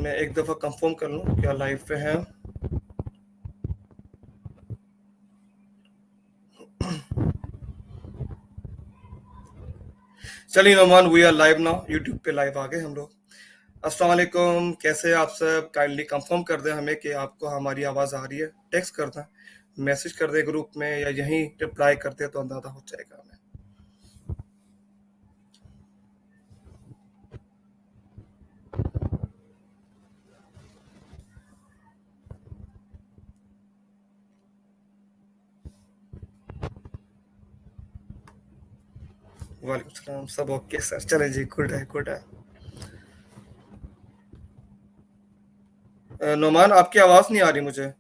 मैं एक दफ़ा कंफर्म कर लूँ क्या लाइव पे हैं। चलिए Noman, we are live now, YouTube पे लाइव आ गए हम लोग। अस्सलाम वालेकुम, कैसे हैं आप सब? काइंडली कंफर्म कर दें हमें कि आपको हमारी आवाज़ आ रही है। टेक्स्ट कर दें, मैसेज कर दें ग्रुप में, या यहीं रिप्लाई करते तो अंदाज़ा हो जाएगा हमें। वालेकुम सलाम, सब ओके सर। चले जी, गुड है गुड है। नोमान, आपकी आवाज़ नहीं आ रही मुझे।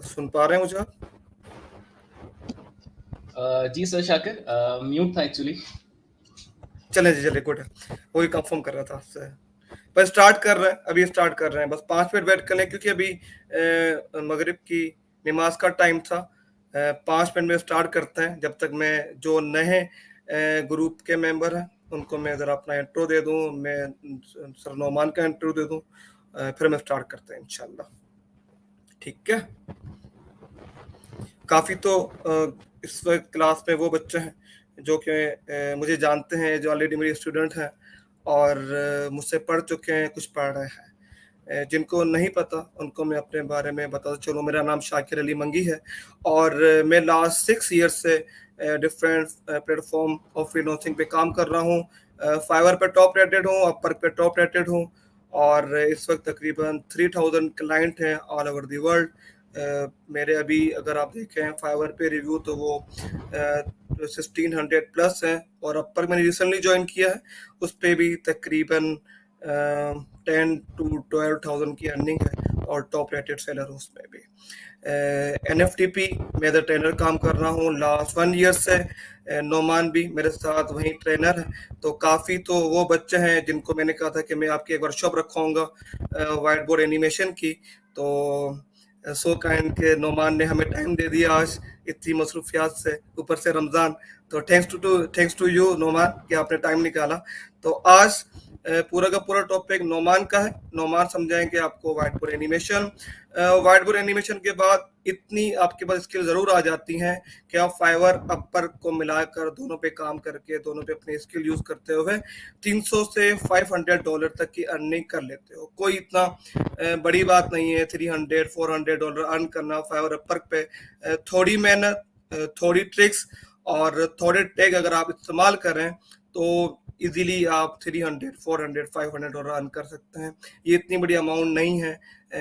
सुन पा रहे हैं मुझे आप? जी सर शाकिर, म्यूट था एक्चुअली। चले जी, चले, गुड है। वही कंफर्म कर रहा था आपसे। बस स्टार्ट कर रहे हैं, अभी स्टार्ट कर रहे हैं। बस 5 मिनट वेट कर लें, क्योंकि अभी मगरिब की नमाज का टाइम था। 5 मिनट में स्टार्ट करते हैं। जब तक मैं जो नए ग्रुप के मेंबर हैं उनको मैं ज़रा अपना इंट्रो दे दूं, मैं सर नोमान का इंट्रो दे दूं, फिर मैं स्टार्ट करते हैं इंशाल्लाह। ठीक है। काफ़ी तो इस वक्त क्लास में वो बच्चे हैं जो कि मुझे जानते हैं, जो ऑलरेडी मेरे स्टूडेंट हैं और मुझसे पढ़ चुके हैं, कुछ पढ़ रहे हैं। जिनको नहीं पता उनको मैं अपने बारे में बताता चलूँ। मेरा नाम शाकिर अली मंगी है और मैं लास्ट 6 ईयर से डिफरेंट प्लेटफॉर्म ऑफ फ्रीलांसिंग पे काम कर रहा हूँ। फाइवर पे टॉप रेटेड हूँ, अपर पे टॉप रेटेड हूँ और इस वक्त तकरीबन 3000 क्लाइंट हैं ऑल ओवर दी वर्ल्ड। मेरे अभी अगर आप देखें फाइवर पे रिव्यू तो वो 1600 प्लस है, और अपर मैंने रिसेंटली ज्वाइन किया है, उस पर भी तकरीबन 10 to 12,000 की अर्निंग है और टॉप रेटेड सेलर हूँ उसमें भी। NFTP में एज ट्रेनर काम कर रहा हूँ लास्ट 1 ईयर से। नोमान भी मेरे साथ वहीं ट्रेनर है। तो काफ़ी तो वो बच्चे हैं जिनको मैंने कहा था कि मैं आपकी एक वर्कशॉप रखवाऊंगा वाइट बोर्ड एनिमेशन की। तो सो काइंड के नोमान ने हमें टाइम दे दिया आज इतनी मसरूफियात से, ऊपर से रमज़ान। तो थैंक्स टू यू नोमान कि आपने टाइम निकाला। तो आज पूरा का पूरा टॉपिक नोमान का है। नोमान समझाएंगे आपको white board animation. White board animation के बाद इतनी आपके पास स्किल ज़रूर आ जाती हैं कि आप फाइवर अपर को मिलाकर दोनों पे काम करके, दोनों पे अपनी स्किल यूज़ करते हुए 300 से $500 तक की अर्निंग कर लेते हो। कोई इतना बड़ी बात नहीं है 300 $400 अर्न करना फाइवर अपर पे। थोड़ी मेहनत, थोड़ी ट्रिक्स और थोड़े टैग अगर आप इस्तेमाल करें तो इजीली आप 300 400 $500 अर्न कर सकते हैं। ये इतनी बड़ी अमाउंट नहीं है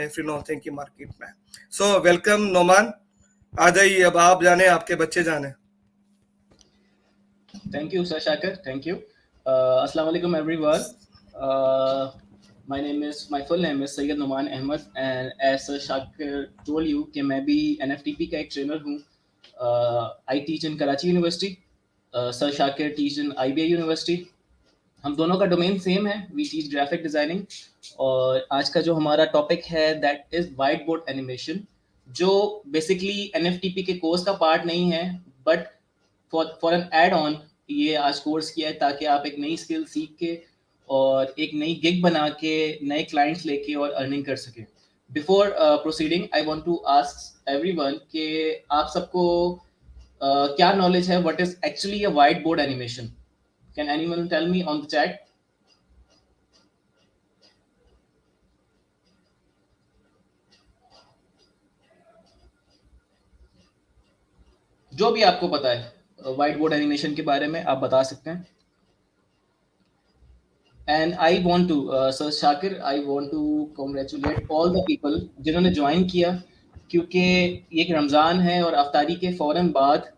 फ्रीलांसिंग की मार्केट में। सो वेलकम नोमान, आ जाइए। अब आप जाने, आपके बच्चे जाने। Thank you, Sir Shakir. Thank you. Assalamu alaikum, everyone. My full name is Sayyid Numan Ahmed, and as Sir Shakir told you कि मैं भी NFTP का एक ट्रेनर हूँ. I teach in Karachi University. Sir Shakir teach in IBA University. हम दोनों का domain same है, वी टीच ग्राफिक डिज़ाइनिंग. और आज का जो हमारा टॉपिक है that is whiteboard animation, जो बेसिकली NFTP के कोर्स का पार्ट नहीं है, but for an add on ये आज कोर्स किया है ताकि आप एक नई स्किल सीख के और एक नई गिग बना के नए क्लाइंट्स लेके और अर्निंग कर सकें. Before proceeding I want to ask everyone कि आप सबको क्या नॉलेज है what is actually a whiteboard animation. Can anyone tell me on the chat? जो भी आपको पता है वाइट बोर्ड एनिमेशन के बारे में आप बता सकते हैं. And I want to, Sir Shakir, I want to congratulate all the people जिन्होंने ज्वाइन किया, क्योंकि ये रमज़ान है और अफ्तारी के फौरन बाद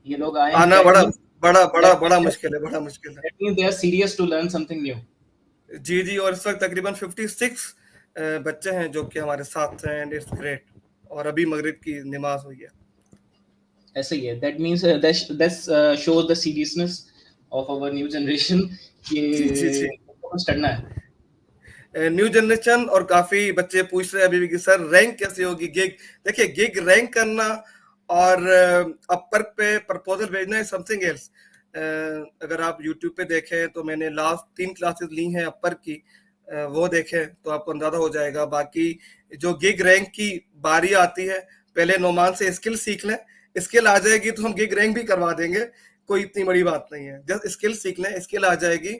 ये लोग आए हैं. आना That बड़ा means बड़ा बड़ा that बड़ा means मुश्किल है, बड़ा मुश्किल है। that means they are serious to learn something new. जी जी, और इस वक्त तकरीबन 56 बच्चे हैं जो कि हमारे साथ हैं, एंड इट्स ग्रेट। और अभी मगरिब की नमाज हुई है। ऐसे ही है. That means that shows the seriousness of our new generation कि जी जी जी, कुछ करना है. New generation. और काफी बच्चे पूछ रहे हैं अभी भी कि सर रैंक कैसे होगी गिग। देखिए, गिग रैंक करना और अपर पे प्रपोजल भेजना है समथिंग एल्स। अगर आप यूट्यूब पे देखें तो मैंने लास्ट 3 क्लासेस ली हैं अपर की, वो देखें तो आपको अंदाजा हो जाएगा। बाकी जो गिग रैंक की बारी आती है, पहले नोमान से स्किल सीख लें, स्किल आ जाएगी तो हम गिग रैंक भी करवा देंगे, कोई इतनी बड़ी बात नहीं है। जस्ट स्किल सीख लें, स्किल आ जाएगी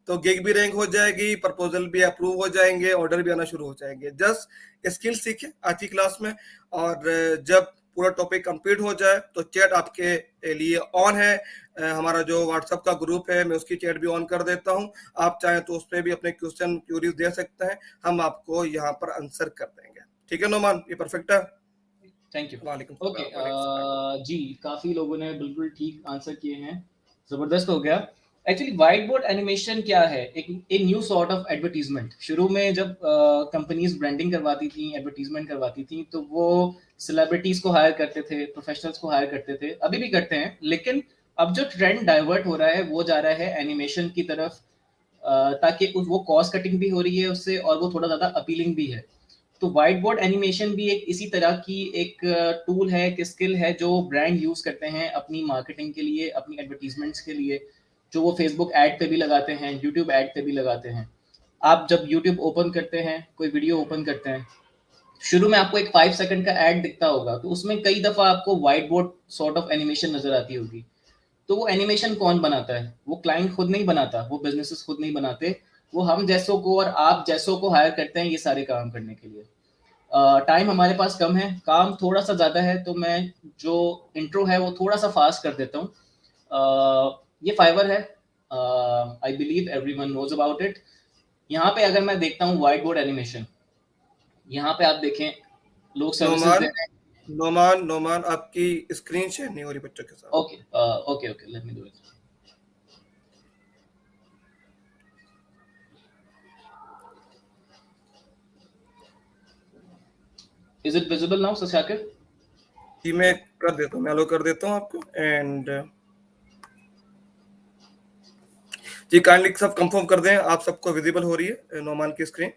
तो गिग भी रैंक हो जाएगी, प्रपोजल भी अप्रूव हो जाएंगे, ऑर्डर भी आना शुरू हो जाएंगे। जस्ट स्किल सीखें आज की क्लास में, और जब पूरा टॉपिक कंप्लीट हो जाए तो चैट आपके लिए ऑन है। हमारा जो व्हाट्सएप का ग्रुप है, मैं उसकी चैट भी ऑन कर देता हूँ। आप चाहें तो उस पर भी अपने क्वेश्चन क्यूरीज दे सकते हैं, हम आपको यहाँ पर आंसर कर देंगे। ठीक है नोमान, ये परफेक्ट है? Thank you. वालेकुम ओके, सलाम, वालेकुम सलाम। जी काफ़ी लोगों ने बिल्कुल ठीक आंसर किए हैं, ज़बरदस्त हो गया। एक्चुअली व्हाइट बोर्ड एनिमेशन क्या है? एक न्यू सॉर्ट ऑफ एडवर्टाइजमेंट। शुरू में जब कंपनीज ब्रांडिंग करवाती थी, एडवर्टाइजमेंट करवाती थी, तो वो सेलिब्रिटीज़ को हायर करते थे, प्रोफेशनल्स को हायर करते थे, अभी भी करते हैं। लेकिन अब जो ट्रेंड डाइवर्ट हो रहा है वो जा रहा है एनिमेशन की तरफ, ताकि वो कॉस्ट कटिंग भी हो रही है उससे, और वो थोड़ा ज़्यादा अपीलिंग भी है। तो व्हाइट बोर्ड एनिमेशन भी एक इसी तरह की एक टूल है, एक स्किल है जो ब्रांड यूज करते हैं अपनी मार्केटिंग के लिए, अपनी एडवर्टीजमेंट्स के लिए, जो वो फेसबुक ऐड पे भी लगाते हैं, यूट्यूब ऐड पे भी लगाते हैं। आप जब यूट्यूब ओपन करते हैं, कोई वीडियो ओपन करते हैं, शुरू में आपको एक 5 सेकंड का ऐड दिखता होगा, तो उसमें कई दफा आपको white board sort of animation नजर आती होगी। तो वो एनिमेशन कौन बनाता है? वो क्लाइंट खुद नहीं बनाता, वो बिजनेसेस खुद नहीं बनाते, वो हम जैसों को और आप जैसों को हायर करते हैं ये सारे काम करने के लिए। टाइम हमारे पास कम है, काम थोड़ा सा ज़्यादा है, तो मैं जो इंट्रो है वो थोड़ा सा फास्ट कर देता हूँ। ये फाइवर है, I believe everyone knows about it. यहाँ पे अगर मैं देखता हूँ व्हाइट बोर्ड एनिमेशन, यहाँ पे आप देखें लोग सर्विसेज दे नोमान, रहे हैं। नोमान आपकी स्क्रीन शेयर नहीं हो रही बच्चों के साथ। Okay, okay okay, let me do it. Is it visible now sir Shakir? जी मैं कर देता हूँ, मैं अलो कर देता हूँ आपको। एंड जी काइंडली सब कंफर्म कर दें, आप सबको विजिबल हो रही है नोमान की स्क्रीन?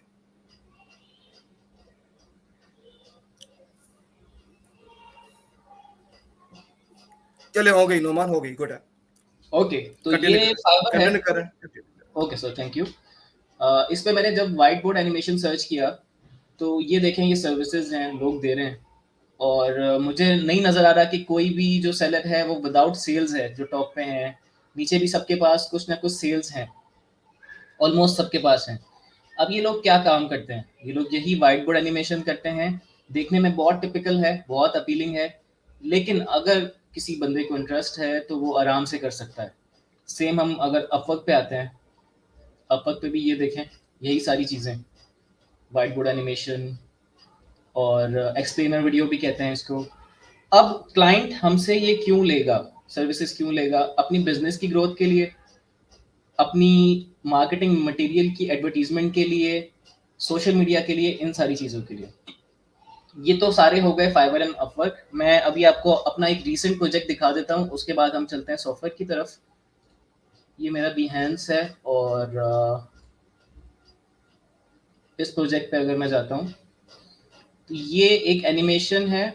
चले, हो गई नोमान, हो गई, गुड है। ओके, तो कंटिन्यू ये करें, फाइवर है। कंटिन्यू करें। Okay sir, thank you. इस पे मैंने जब व्हाइट बोर्ड एनिमेशन सर्च किया, तो ये देखें, ये सर्विसेज हैं, लोग दे रहे हैं, और मुझे नहीं नज़र आ रहा कि कोई भी जो सेलर है वो विदाउट सेल्स है, जो टॉप पे हैं। नीचे भी सबके पास कुछ ना कुछ सेल्स हैं, ऑलमोस्ट सबके पास हैं। अब ये लोग क्या काम करते हैं? ये लोग यही व्हाइट बोर्ड एनिमेशन करते हैं। देखने में बहुत टिपिकल है, बहुत अपीलिंग है, लेकिन अगर किसी बंदे को इंटरेस्ट है तो वो आराम से कर सकता है। सेम हम अगर अपवर्क पे आते हैं, अपवर्क पे भी ये देखें, यही सारी चीज़ें, व्हाइट बोर्ड एनिमेशन और एक्सप्लेनर वीडियो भी कहते हैं इसको। अब क्लाइंट हमसे ये क्यों लेगा, सर्विसेज क्यों लेगा? अपनी बिजनेस की ग्रोथ के लिए, अपनी मार्केटिंग मटेरियल की एडवर्टीजमेंट के लिए, सोशल मीडिया के लिए, इन सारी चीज़ों के लिए। ये तो सारे हो गए फाइवर एंड अपवर्क। मैं अभी आपको अपना एक रीसेंट प्रोजेक्ट दिखा देता हूँ, उसके बाद हम चलते हैं सॉफ्टवेयर की तरफ। ये मेरा बिहेंस है, और इस प्रोजेक्ट पे अगर मैं जाता हूँ तो ये एक एनिमेशन है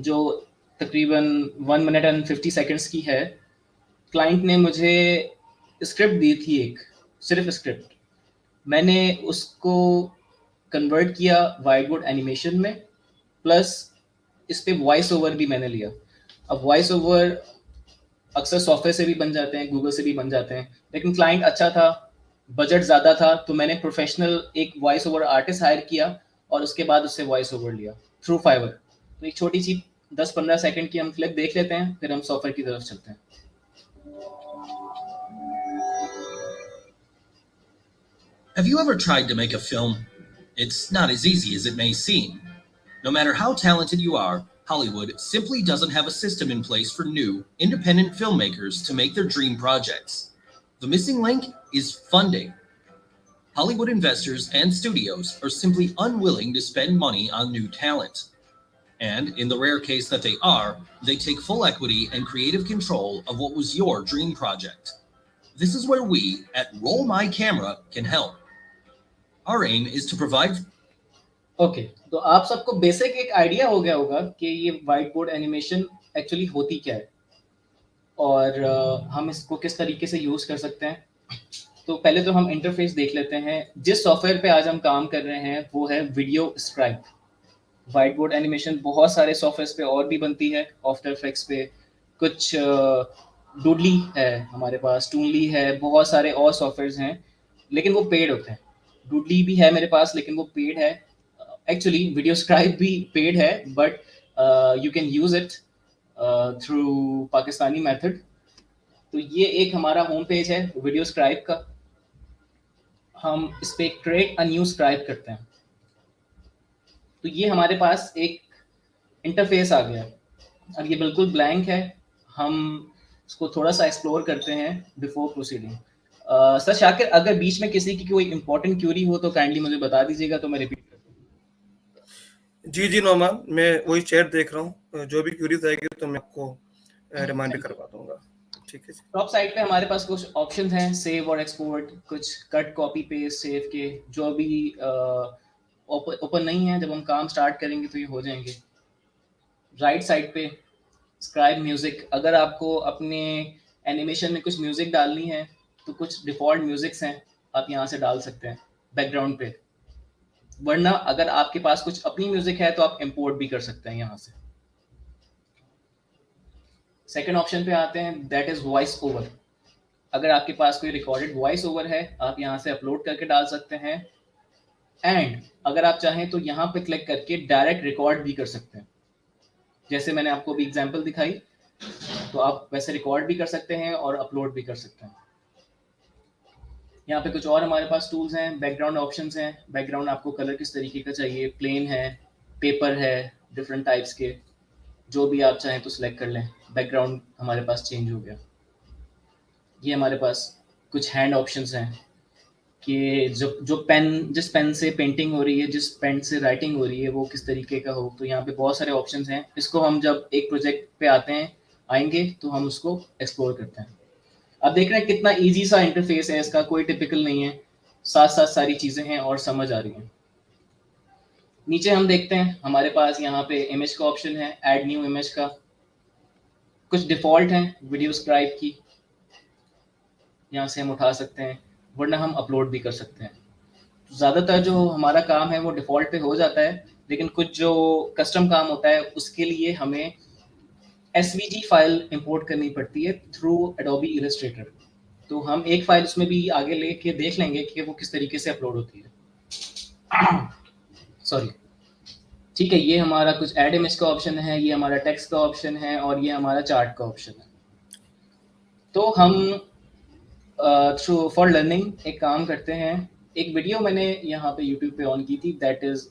जो तकरीबन 1 मिनट एंड 50 सेकेंड्स की है। क्लाइंट ने मुझे स्क्रिप्ट दी थी, एक सिर्फ स्क्रिप्ट। मैंने उसको कन्वर्ट किया व्हाइट बोर्ड एनिमेशन में, प्लस इस पे वॉइस ओवर भी मैंने लिया। अब वॉइस ओवर अक्सर सॉफ्टवेयर से भी बन जाते हैं, गूगल से भी बन जाते हैं, लेकिन क्लाइंट अच्छा था, बजट ज़्यादा था, तो मैंने प्रोफेशनल एक वॉइस ओवर आर्टिस्ट हायर किया और उसके बाद उससे वॉइस ओवर लिया थ्रू फाइवर। तो एक छोटी सी 10-15 सेकंड की हम क्लिप देख लेते हैं, फिर हम सॉफ्टवेयर की तरफ चलते हैं। Have you ever tried to make a film? It's not as easy as it may seem. No matter how talented you are, Hollywood simply doesn't have a system in place for new, independent filmmakers to make their dream projects. The missing link is funding. Hollywood investors and studios are simply unwilling to spend money on new talent. And in the rare case that they are, they take full equity and creative control of what was your dream project. This is where we at Roll My Camera can help. Our aim is to provide okay, तो आप सबको basic एक idea हो गया होगा कि ये white board animation actually होती क्या है, और हम इसको किस तरीके से यूज कर सकते हैं। तो पहले तो हम इंटरफेस देख लेते हैं। जिस सॉफ्टवेयर पे आज हम काम कर रहे हैं वो है video scribe. White board animation बहुत सारे सॉफ्टवेयर पे और भी बनती है, आफ्टर इफेक्ट्स पे, कुछ डूडली है हमारे पास, टूनली है, बहुत सारे और सॉफ्टवेयर हैं, लेकिन वो पेड होते हैं। डूडली भी है मेरे पास, लेकिन वो पेड है। एक्चुअली वीडियो स्क्राइब भी पेड है, but you can use it through Pakistani method. तो ये एक हमारा होम पेज है वीडियो स्क्राइब का। हम इस पे क्रिएट अ न्यू स्क्राइब करते हैं, तो ये हमारे पास एक इंटरफेस आ गया। अब ये बिल्कुल ब्लैंक है, हम इसको थोड़ा सा एक्सप्लोर करते हैं बिफोर प्रोसीडिंग। सर शाकिर, अगर बीच में किसी की कोई इंपॉर्टेंट क्यूरी हो तो काइंडली मुझे बता दीजिएगा, तो मैं रिपीट कर दूँ। जी जी नोमान, मैं वही चैट देख रहा हूँ, जो भी क्यूरीज आएगी तो मैं आपको रिमाइंडर करवा दूंगा। ठीक है जी। टॉप साइड पे हमारे पास कुछ ऑप्शंस हैं, सेव और एक्सपोर्ट, कुछ कट कॉपी पेस्ट सेव के, जो अभी ओपन नहीं है, जब हम काम स्टार्ट करेंगे तो ये हो जाएंगे। राइट साइड पे स्क्राइब म्यूजिक, अगर आपको अपने एनिमेशन में कुछ म्यूजिक डालनी है तो कुछ डिफॉल्ट म्यूजिक्स हैं, आप यहाँ से डाल सकते हैं बैकग्राउंड पे। वरना अगर आपके पास कुछ अपनी म्यूजिक है तो आप इंपोर्ट भी कर सकते हैं यहाँ से। सेकंड ऑप्शन पे आते हैं, दैट इज वॉइस ओवर। अगर आपके पास कोई रिकॉर्डेड वॉइस ओवर है, आप यहाँ से अपलोड करके डाल सकते हैं। एंड अगर आप चाहें तो यहाँ पे क्लिक करके डायरेक्ट रिकॉर्ड भी कर सकते हैं। जैसे मैंने आपको भी एग्जांपल दिखाई, तो आप वैसे रिकॉर्ड भी कर सकते हैं और अपलोड भी कर सकते हैं। यहाँ पे कुछ और हमारे पास टूल्स हैं, बैकग्राउंड ऑप्शंस हैं। बैकग्राउंड आपको कलर किस तरीके का चाहिए, प्लेन है, पेपर है, डिफरेंट टाइप्स के, जो भी आप चाहें तो सिलेक्ट कर लें। बैकग्राउंड हमारे पास चेंज हो गया। ये हमारे पास कुछ हैंड ऑप्शंस हैं कि जो पेन, जिस पेन से पेंटिंग हो रही है, जिस पेन से राइटिंग हो रही है, वो किस तरीके का हो। तो यहाँ पे बहुत सारे ऑप्शंस हैं। इसको हम जब एक प्रोजेक्ट पे आएंगे तो हम उसको एक्सप्लोर करते हैं। अब देख रहे हैं कितना इजी सा इंटरफेस है इसका, कोई टिपिकल नहीं है, साथ साथ सारी चीजें हैं और समझ आ रही हैं। नीचे हम देखते हैं, हमारे पास यहाँ पे इमेज का ऑप्शन है, ऐड न्यू इमेज का। कुछ डिफॉल्ट हैं वीडियो स्क्राइब की, यहाँ से हम उठा सकते हैं, वरना हम अपलोड भी कर सकते हैं। ज़्यादातर जो हमारा काम है वो डिफ़ॉल्ट पे हो जाता है, लेकिन कुछ जो कस्टम काम होता है उसके लिए हमें एसवीजी फाइल इंपोर्ट करनी पड़ती है थ्रू एडोबी इलस्ट्रेटर। तो हम एक फाइल उसमें भी आगे लेके देख लेंगे कि वो किस तरीके से अपलोड होती है। सॉरी। ठीक है, ये हमारा कुछ ऐड इमेज का ऑप्शन है, ये हमारा टेक्स्ट का ऑप्शन है, और ये हमारा चार्ट का ऑप्शन है। तो हम थ्रू फॉर लर्निंग एक काम करते हैं। एक वीडियो मैंने यहाँ पे यूट्यूब पे ऑन की थी, दैट इज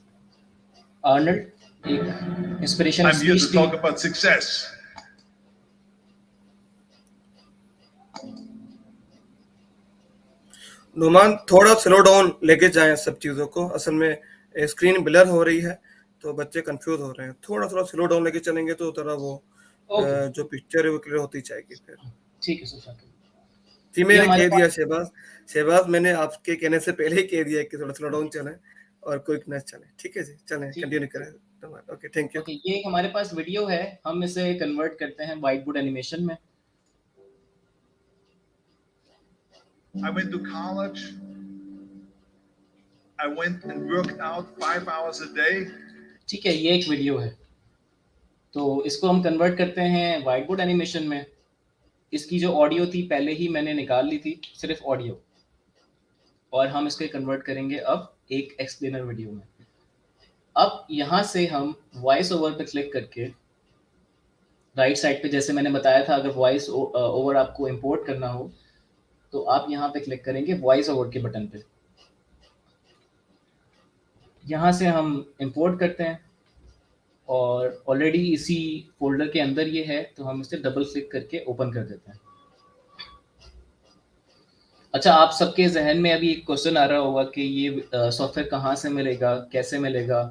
आर्नल्ड, एक inspiration I'm here to speech थी। talk about success. नोमान, थोड़ा स्लो डाउन लेके जाएं सब चीज़ों को, असल में स्क्रीन ब्लर हो रही है तो बच्चे कंफ्यूज हो रहे हैं। थोड़ा थोड़ा स्लो डाउन लेके चलेंगे तो थोड़ा वो ओके, जो पिक्चर है वो क्लियर होती जाएगी फिर। ठीक है सर। जी, ये मैंने हमारे कह दिया पास, शहबाज मैंने आपके कहने से पहले ही कह दिया कि थोड़ा स्लो डाउन चलें और क्विक न चलें। ठीक है जी, चलें ठीक कंटिन्यू करें। Okay, thank you. ओके, ये हमारे पास वीडियो है, हम इसे कन्वर्ट करते हैं व्हाइट बोर्ड एनिमेशन में। I went to college. I went and worked out 5 hours a day. ठीक है, ये एक वीडियो है, तो इसको हम कन्वर्ट करते हैं व्हाइट बोर्ड एनिमेशन में। इसकी जो ऑडियो थी पहले ही मैंने निकाल ली थी, सिर्फ ऑडियो, और हम इसको कन्वर्ट करेंगे अब एक एक्सप्लेनर वीडियो में। अब यहाँ से हम वॉइस ओवर पे क्लिक करके राइट साइड पे, जैसे मैंने बताया था, अगर वॉइस ओवर आपको इंपोर्ट करना हो तो आप यहाँ पे क्लिक करेंगे वॉइस ओवर के बटन पे। यहाँ से हम इंपोर्ट करते हैं और ऑलरेडी इसी फोल्डर के अंदर ये है, तो हम इसे डबल क्लिक करके ओपन कर देते हैं। अच्छा, आप सबके जहन में अभी एक क्वेश्चन आ रहा होगा कि ये सॉफ्टवेयर कहाँ से मिलेगा, कैसे मिलेगा,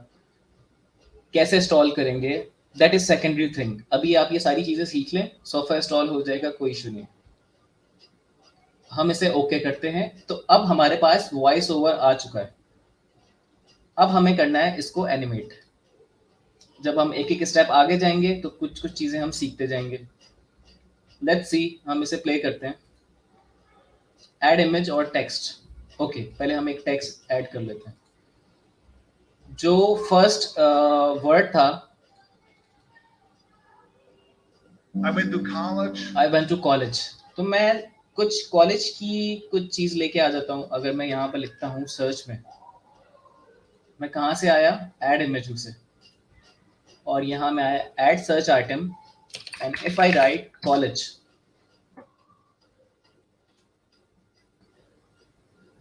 कैसे इंस्टॉल करेंगे। That is secondary thing. अभी आप ये सारी चीज़ें सीख लें, सॉफ्टवेयर इंस्टॉल हो जाएगा, कोई इशू नहीं। हम इसे ओके करते हैं, तो अब हमारे पास वॉइस ओवर आ चुका है। अब हमें करना है इसको एनिमेट। जब हम एक एक स्टेप आगे जाएंगे तो कुछ कुछ चीज़ें हम सीखते जाएंगे। लेट्स सी, हम इसे प्ले करते हैं। ऐड इमेज और टेक्स्ट। ओके, पहले हम एक टेक्स्ट ऐड कर लेते हैं। जो फर्स्ट वर्ड था, I went to college. I went to college, तो मैं कुछ कॉलेज की कुछ चीज लेके आ जाता हूँ। अगर मैं यहाँ पर लिखता हूँ सर्च में, मैं कहाँ से आया, ऐड इमेज से, और यहाँ मैं आया add search item, and if I right college,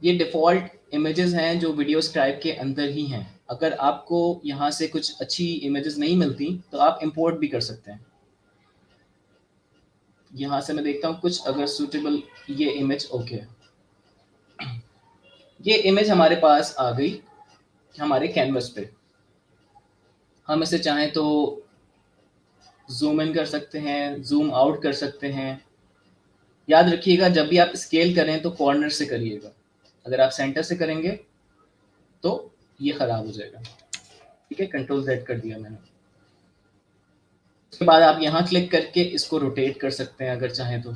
ये डिफॉल्ट इमेजेस हैं जो वीडियो स्क्राइब के अंदर ही हैं। अगर आपको यहाँ से कुछ अच्छी इमेजेस नहीं मिलती तो आप इंपोर्ट भी कर सकते हैं। यहाँ से मैं देखता हूँ कुछ अगर सूटेबल, ये इमेज ओके, ये इमेज हमारे पास आ गई हमारे कैनवस पे। हम इसे चाहें तो जूम इन कर सकते हैं, जूम आउट कर सकते हैं। याद रखिएगा जब भी आप स्केल करें तो कॉर्नर से करिएगा, अगर आप सेंटर से करेंगे तो ये खराब हो जाएगा। ठीक है, कंट्रोल Z कर दिया मैंने। उसके बाद आप यहाँ क्लिक करके इसको रोटेट कर सकते हैं अगर चाहें तो।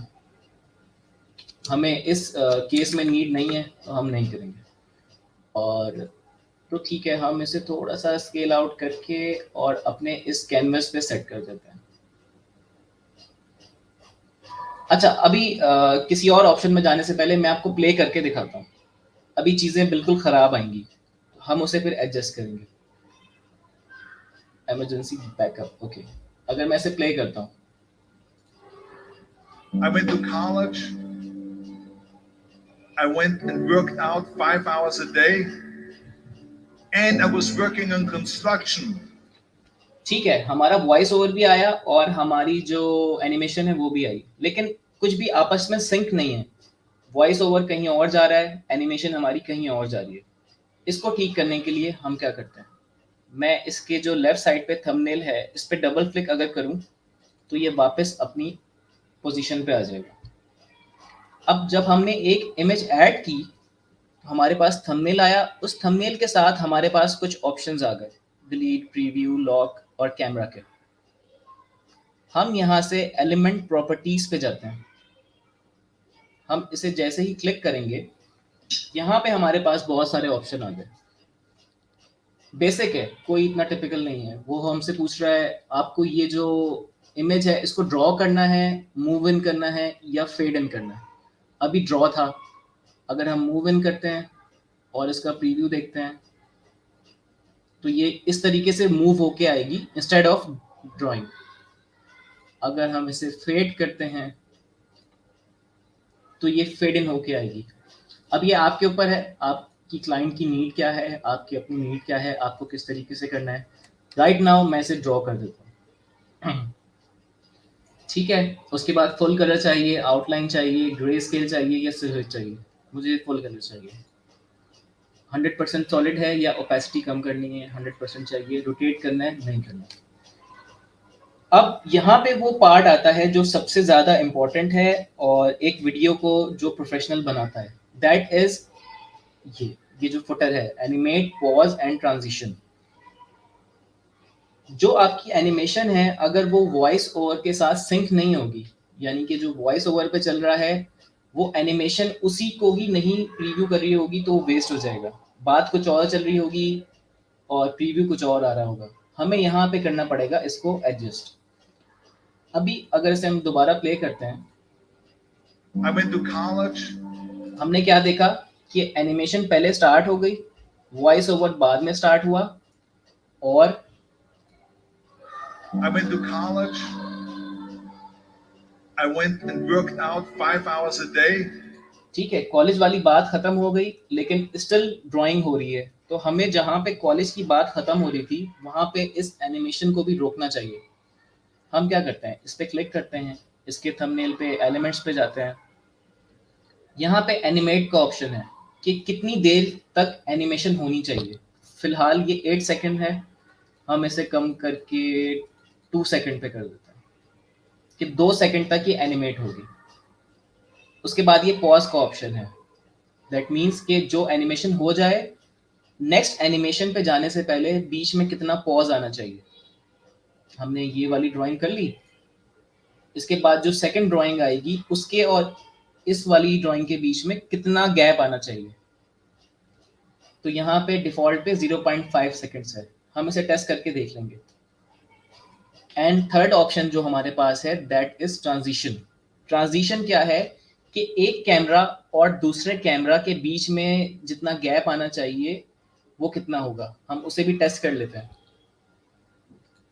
हमें इस केस में नीड नहीं है तो हम नहीं करेंगे। और तो ठीक है, हम इसे थोड़ा सा स्केल आउट करके और अपने इस कैनवस पे सेट कर देते हैं। अच्छा, अभी किसी और ऑप्शन में जाने से पहले मैं आपको प्ले करके दिखाता हूँ। अभी चीज़ें बिल्कुल ख़राब आएंगी, हम उसे फिर एडजस्ट करेंगे। Emergency backup, okay. अगर मैं इसे प्ले करता हूँ, I went to college. I went and worked out 5 hours a day. And I was working on construction. ठीक है, हमारा वॉइस ओवर भी आया और हमारी जो एनिमेशन है वो भी आई, लेकिन कुछ भी आपस में सिंक नहीं है। वॉइस ओवर कहीं और जा रहा है, एनिमेशन हमारी कहीं और जा रही है। इसको ठीक करने के लिए हम क्या करते हैं, मैं इसके जो लेफ्ट साइड पे थंबनेल है इस पे डबल क्लिक अगर करूं तो ये वापस अपनी पोजीशन पे आ जाएगा। अब जब हमने एक इमेज ऐड की, हमारे पास थंबनेल आया, उस थंबनेल के साथ हमारे पास कुछ ऑप्शंस आ गए, डिलीट, प्रीव्यू, लॉक और कैमरा के। हम यहाँ से एलिमेंट प्रॉपर्टीज पे जाते हैं। हम इसे जैसे ही क्लिक करेंगे, यहाँ पे हमारे पास बहुत सारे ऑप्शन आ गए। बेसिक है, कोई इतना टिपिकल नहीं है। वो हमसे पूछ रहा है आपको ये जो इमेज है इसको ड्रॉ करना है, मूव इन करना है या फेड इन करना है। अभी ड्रॉ था, अगर हम मूव इन करते हैं और इसका प्रीव्यू देखते हैं तो ये इस तरीके से मूव होके आएगी इंस्टेड ऑफ ड्राइंग। अगर हम इसे फेड करते हैं तो ये फेड इन होके आएगी। अब ये आपके ऊपर है, आपकी क्लाइंट की नीड क्या है, आपकी अपनी नीड क्या है, आपको किस तरीके से करना है। राइट नाउ मैं इसे ड्रॉ कर देता हूँ। ठीक है, उसके बाद फुल कलर चाहिए, आउटलाइन चाहिए, ग्रे स्केल चाहिए या सिल्हूट चाहिए। मुझे फुल कलर चाहिए। 100% सॉलिड है या ओपेसिटी कम करनी है, 100% चाहिए, रोटेट करना है, नहीं करना। अब यहाँ पे वो पार्ट आता है जो सबसे ज़्यादा इम्पोर्टेंट है और एक वीडियो को जो प्रोफेशनल बनाता है, दैट इज ये जो फुटर है, एनिमेट, पॉज एंड ट्रांजिशन। जो आपकी एनिमेशन है अगर वो वॉइस ओवर के साथ सिंक नहीं होगी, यानी कि जो वॉइस ओवर पे चल रहा है वो एनिमेशन उसी को ही नहीं प्रीव्यू कर रही होगी तो वो वेस्ट हो जाएगा। बात कुछ और चल रही होगी और प्रीव्यू कुछ और आ रहा होगा। हमें यहाँ पे करना पड़ेगा इसको एडजस्ट। अभी अगर इसे हम दोबारा प्ले करते हैं, I went to college. हमने क्या देखा कि एनिमेशन पहले स्टार्ट हो गई, वॉइस ओवर बाद में स्टार्ट हुआ, और I went to college. I went and worked out 5 hours a day. ठीक है, कॉलेज वाली बात खत्म हो गई लेकिन स्टिल ड्राइंग हो रही है। तो हमें जहाँ पे कॉलेज की बात खत्म हो रही थी वहाँ पे इस एनिमेशन को भी रोकना चाहिए। हम क्या करते हैं, इस पे क्लिक करते हैं, इसके थंबनेल पे एलिमेंट्स पे जाते हैं। यहाँ पे एनिमेट का ऑप्शन है कि कितनी देर तक एनिमेशन होनी चाहिए। फिलहाल ये 8 सेकंड है, हम इसे कम करके 2 सेकंड पे कर देते हैं कि 2 सेकंड तक ये एनिमेट होगी। उसके बाद ये पॉज का ऑप्शन है, दैट मीन्स कि जो एनिमेशन हो जाए, नेक्स्ट एनिमेशन पे जाने से पहले बीच में कितना पॉज आना चाहिए। हमने ये वाली ड्राइंग कर ली, इसके बाद जो सेकंड ड्राइंग आएगी उसके और इस वाली ड्राइंग के बीच में कितना गैप आना चाहिए। तो यहाँ पे डिफॉल्ट पे 0.5 सेकेंड्स है, हम इसे टेस्ट करके देख लेंगे। एंड थर्ड ऑप्शन जो हमारे पास है दैट इज ट्रांजिशन। ट्रांजिशन क्या है कि एक कैमरा और दूसरे कैमरा के बीच में जितना गैप आना चाहिए वो कितना होगा, हम उसे भी टेस्ट कर लेते हैं।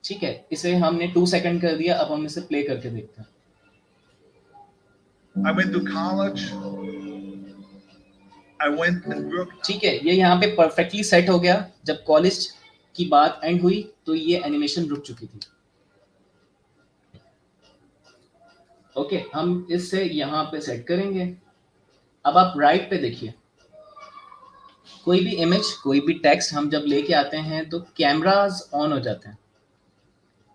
ठीक है, इसे हमने 2 सेकंड कर दिया, अब हम इसे प्ले करके देखते हैं। I went to college. I went and worked. ठीक है, ये यहाँ पे परफेक्टली सेट हो गया। जब कॉलेज की बात एंड हुई तो ये एनिमेशन रुक चुकी थी। ओके, हम इससे यहाँ पे सेट करेंगे। अब आप राइट पे देखिए, कोई भी इमेज, कोई भी टेक्स्ट हम जब लेके आते हैं तो कैमरास ऑन हो जाते हैं।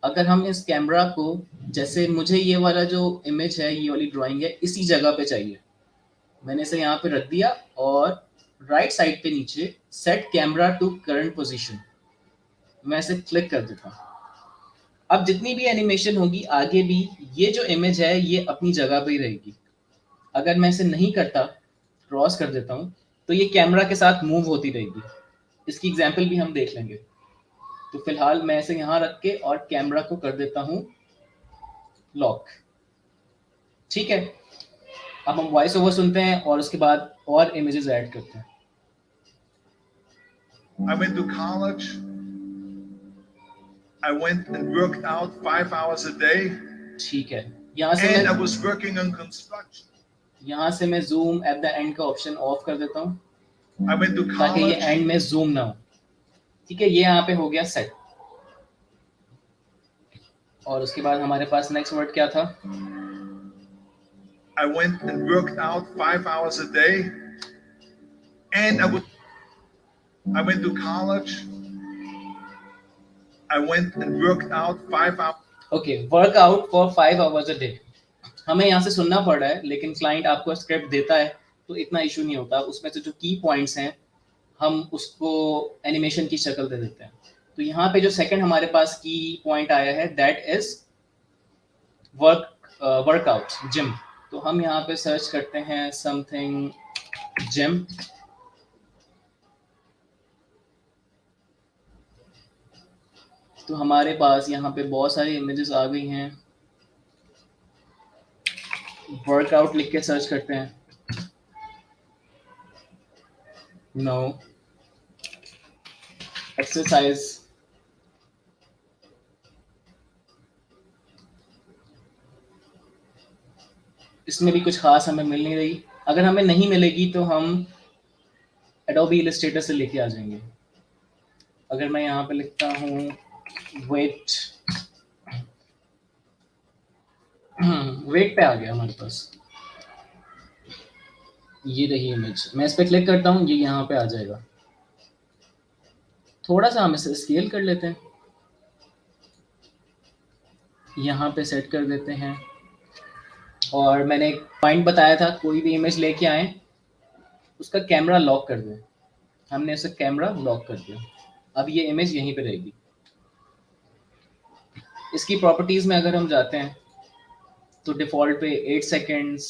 अगर हम इस कैमरा को, जैसे मुझे ये वाला जो इमेज है, ये वाली ड्राइंग है, इसी जगह पे चाहिए, मैंने इसे यहाँ पे रख दिया और राइट साइड पे नीचे set camera to current position, मैं इसे क्लिक कर देता हूँ। अब जितनी भी एनिमेशन होगी आगे भी, ये जो इमेज है ये अपनी जगह पे ही रहेगी। अगर मैं इसे नहीं करता, क्रॉस कर देता हूँ, तो ये कैमरा के साथ मूव होती रहेगी। इसकी एग्जाम्पल भी हम देख लेंगे। तो फिलहाल मैं इसे यहाँ रख के और कैमरा को कर देता हूँ लॉक। ठीक है, अब हम वॉइस ओवर सुनते हैं और उसके बाद और इमेजेस ऐड करते हैं। I went to college. I went and worked out 5 hours a day. ठीक है, यहाँ से And I मैं was working on construction. यहाँ से मैं जूम एट द एंड का ऑप्शन ऑफ कर देता हूँ I went to ताकि ये college. एंड में जूम ना हो। ठीक है, ये यहाँ पे हो गया सेट। और उसके बाद हमारे पास नेक्स्ट वर्ड क्या था? I went and worked out 5 hours a day. And I went to college. I went and worked out 5 hours. Okay, workout for 5 hours a day. हमें यहाँ से सुनना पड़ रहा है, लेकिन क्लाइंट आपको स्क्रिप्ट देता है तो इतना इशू नहीं होता। उसमें से जो की पॉइंट्स हैं हम उसको एनिमेशन की शक्ल दे देते हैं। तो यहाँ पे जो सेकंड हमारे पास की पॉइंट आया है दैट इज वर्कआउट, जिम। तो हम यहाँ पे सर्च करते हैं समथिंग जिम। तो हमारे पास यहाँ पे बहुत सारी इमेजेस आ गई हैं। वर्कआउट लिख के सर्च करते हैं। No, exercise. इसमें भी कुछ खास हमें मिल नहीं रही। अगर हमें नहीं मिलेगी तो हम एडोबी इलस्ट्रेटर से लेके आ जाएंगे। अगर मैं यहाँ पे लिखता हूँ वेट, वेट पे आ गया हमारे पास, ये रही इमेज। मैं इस पे क्लिक करता हूँ, ये यहाँ पे आ जाएगा। थोड़ा सा हम इसे स्केल कर लेते हैं, यहाँ पे सेट कर देते हैं। और मैंने एक पॉइंट बताया था, कोई भी इमेज लेके आए उसका कैमरा लॉक कर दें। हमने उसे कैमरा लॉक कर दिया। अब ये इमेज यहीं पे रहेगी। इसकी प्रॉपर्टीज में अगर हम जाते हैं तो डिफॉल्ट पे 8 सेकेंड्स,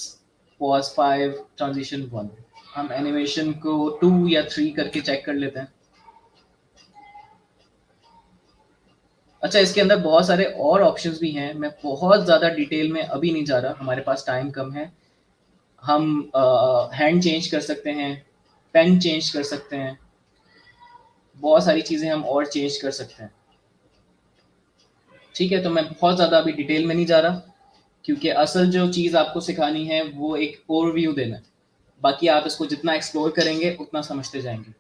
पॉज 5, ट्रांजिशन 1। हम एनिमेशन को 2 या 3 करके चेक कर लेते हैं। अच्छा, इसके अंदर बहुत सारे और ऑप्शंस भी हैं। मैं बहुत ज़्यादा डिटेल में अभी नहीं जा रहा, हमारे पास टाइम कम है। हम हैंड चेंज कर सकते हैं, पेन चेंज कर सकते हैं, बहुत सारी चीज़ें हम और चेंज कर सकते हैं। ठीक है, तो मैं बहुत ज़्यादा अभी डिटेल में नहीं जा रहा, क्योंकि असल जो चीज़ आपको सिखानी है वो एक ओवरव्यू देना है। बाकी आप इसको जितना एक्सप्लोर करेंगे उतना समझते जाएंगे।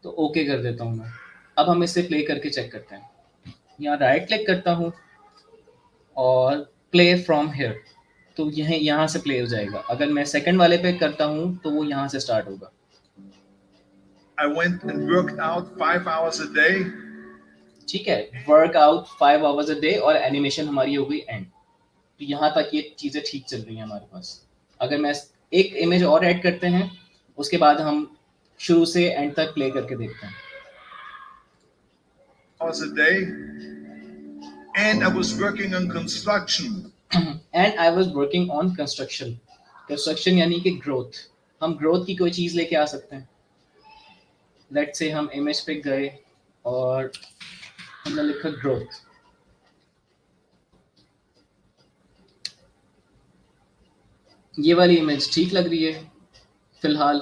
तो ओके कर देता हूँ मैं। अब हम इसे प्ले करके चेक करते हैं। यहाँ राइट क्लिक करता हूँ और प्ले फ्रॉम हियर, तो यहाँ से प्ले हो जाएगा। अगर मैं सेकंड वाले पे करता हूँ तो वो यहाँ से स्टार्ट होगा। I went and worked out 5 hours a day. ठीक है, वर्कआउट 5 आवर्स अ डे और एनिमेशन हमारी हो गई एंड। तो यहाँ तक ये चीज़ें ठीक चल रही हैं हमारे पास। अगर मैं एक इमेज और ऐड करते हैं, उसके बाद हम शुरू से एंड तक प्ले करके देखते हैं। Hours a day. And I was working on construction. And I was working on construction. Construction यानी कि ग्रोथ, हम ग्रोथ की कोई चीज़ लेके आ सकते हैं। लेट्स से हम इमेज पे गए और हमने लिखा ग्रोथ, ये वाली इमेज ठीक लग रही है फिलहाल,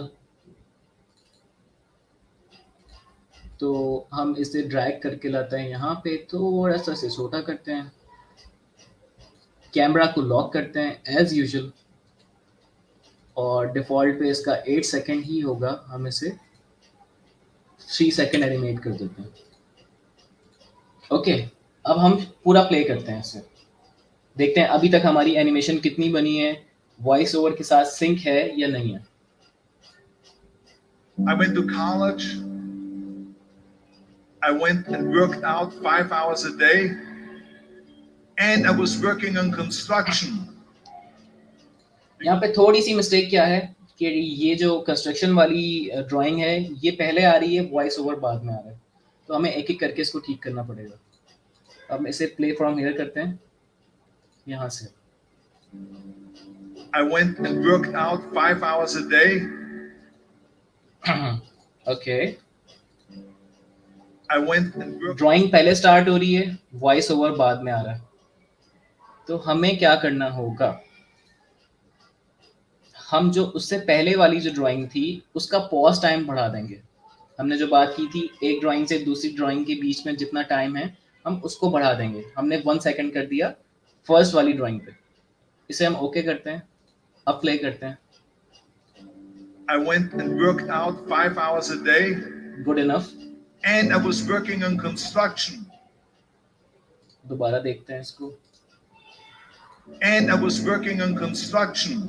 तो हम इसे ड्रैग करके लाते हैं यहाँ पे, थोड़ा सा से छोटा करते हैं, कैमरा को लॉक करते हैं एज यूजुअल, और डिफ़ॉल्ट पे इसका 8 सेकेंड ही होगा, हम इसे 3 सेकेंड एनिमेट कर देते हैं। ओके, अब हम पूरा प्ले करते हैं इसे, देखते हैं अभी तक हमारी एनिमेशन कितनी बनी है, वॉइस ओवर के साथ सिंक है या नहीं है। I went to college. I went and worked out 5 hours a day. And I was working on construction. यहाँ पे थोड़ी सी मिस्टेक क्या है कि ये जो कंस्ट्रक्शन वाली ड्राइंग है ये पहले आ रही है, वॉइस ओवर बाद में आ रहा है, तो हमें एक एक करके इसको ठीक करना पड़ेगा। अब इसे प्ले फ्रॉम हियर करते हैं यहाँ से। I went and worked out 5 hours a day. Okay, I went and worked. Drawing पहले स्टार्ट हो रही है, वॉइस ओवर बाद में आ रहा है, तो हमें क्या करना होगा, हम जो उससे पहले वाली जो ड्राइंग थी उसका पॉज टाइम बढ़ा देंगे। हमने जो बात की थी एक ड्राइंग से दूसरी ड्राइंग के बीच में जितना टाइम है हम उसको बढ़ा देंगे, हमने 1 सेकेंड कर दिया फर्स्ट वाली ड्राइंग पे। इसे हम ओके करते हैं, अब प्ले करते हैं। I went and worked out 5 hours a day. Good enough. And I was working on construction. दोबारा देखते हैं इसको। And I was working on construction.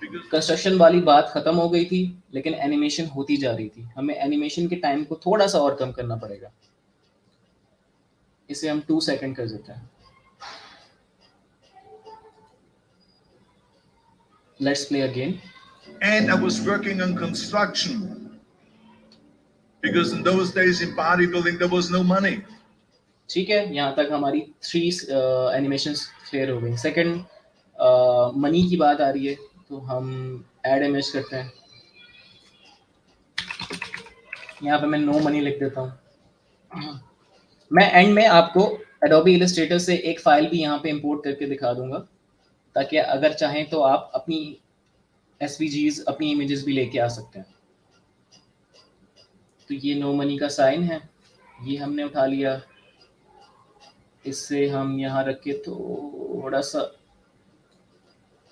Because construction वाली बात खत्म हो गई थी लेकिन एनिमेशन होती जा रही थी, हमें एनिमेशन के टाइम को थोड़ा सा और कम करना पड़ेगा, इसे हम 2 सेकेंड कर देते हैं। Let's play again. And I was working on construction. Because in those days in bodybuilding there was no money. ठीक है, यहाँ तक हमारी 3 एनिमेशंस क्लियर हो गई। सेकंड मनी की बात आ रही है तो हम ऐड इमेज करते हैं, यहाँ पे मैं नो मनी लिख देता हूँ। मैं एंड में आपको एडोबी इलस्ट्रेटर से एक फाइल भी यहाँ पे इंपोर्ट करके दिखा दूंगा, ताकि अगर चाहें तो आप अपनी एसवीजीज, अपनी इमेजेस भी लेके आ सकते हैं। तो ये नो मनी का साइन है, ये हमने उठा लिया, इससे हम यहाँ रख के थोड़ा सा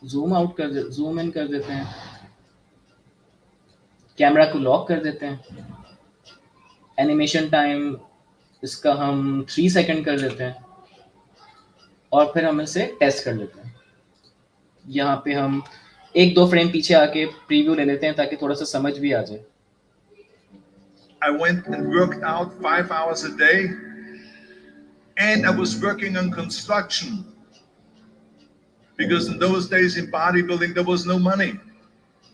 जूम आउट कर दे, जूम इन कर देते हैं, कैमरा को लॉक कर देते हैं, एनिमेशन टाइम इसका हम 3 सेकेंड कर देते हैं, और फिर हम इसे टेस्ट कर लेते हैं। यहाँ पे हम 1-2 फ्रेम पीछे आके प्रीव्यू ले लेते हैं ताकि थोड़ा सा समझ भी आ जाए। I went and worked out 5 hours a day. And I was working on construction. Because in those days in bodybuilding there was no money.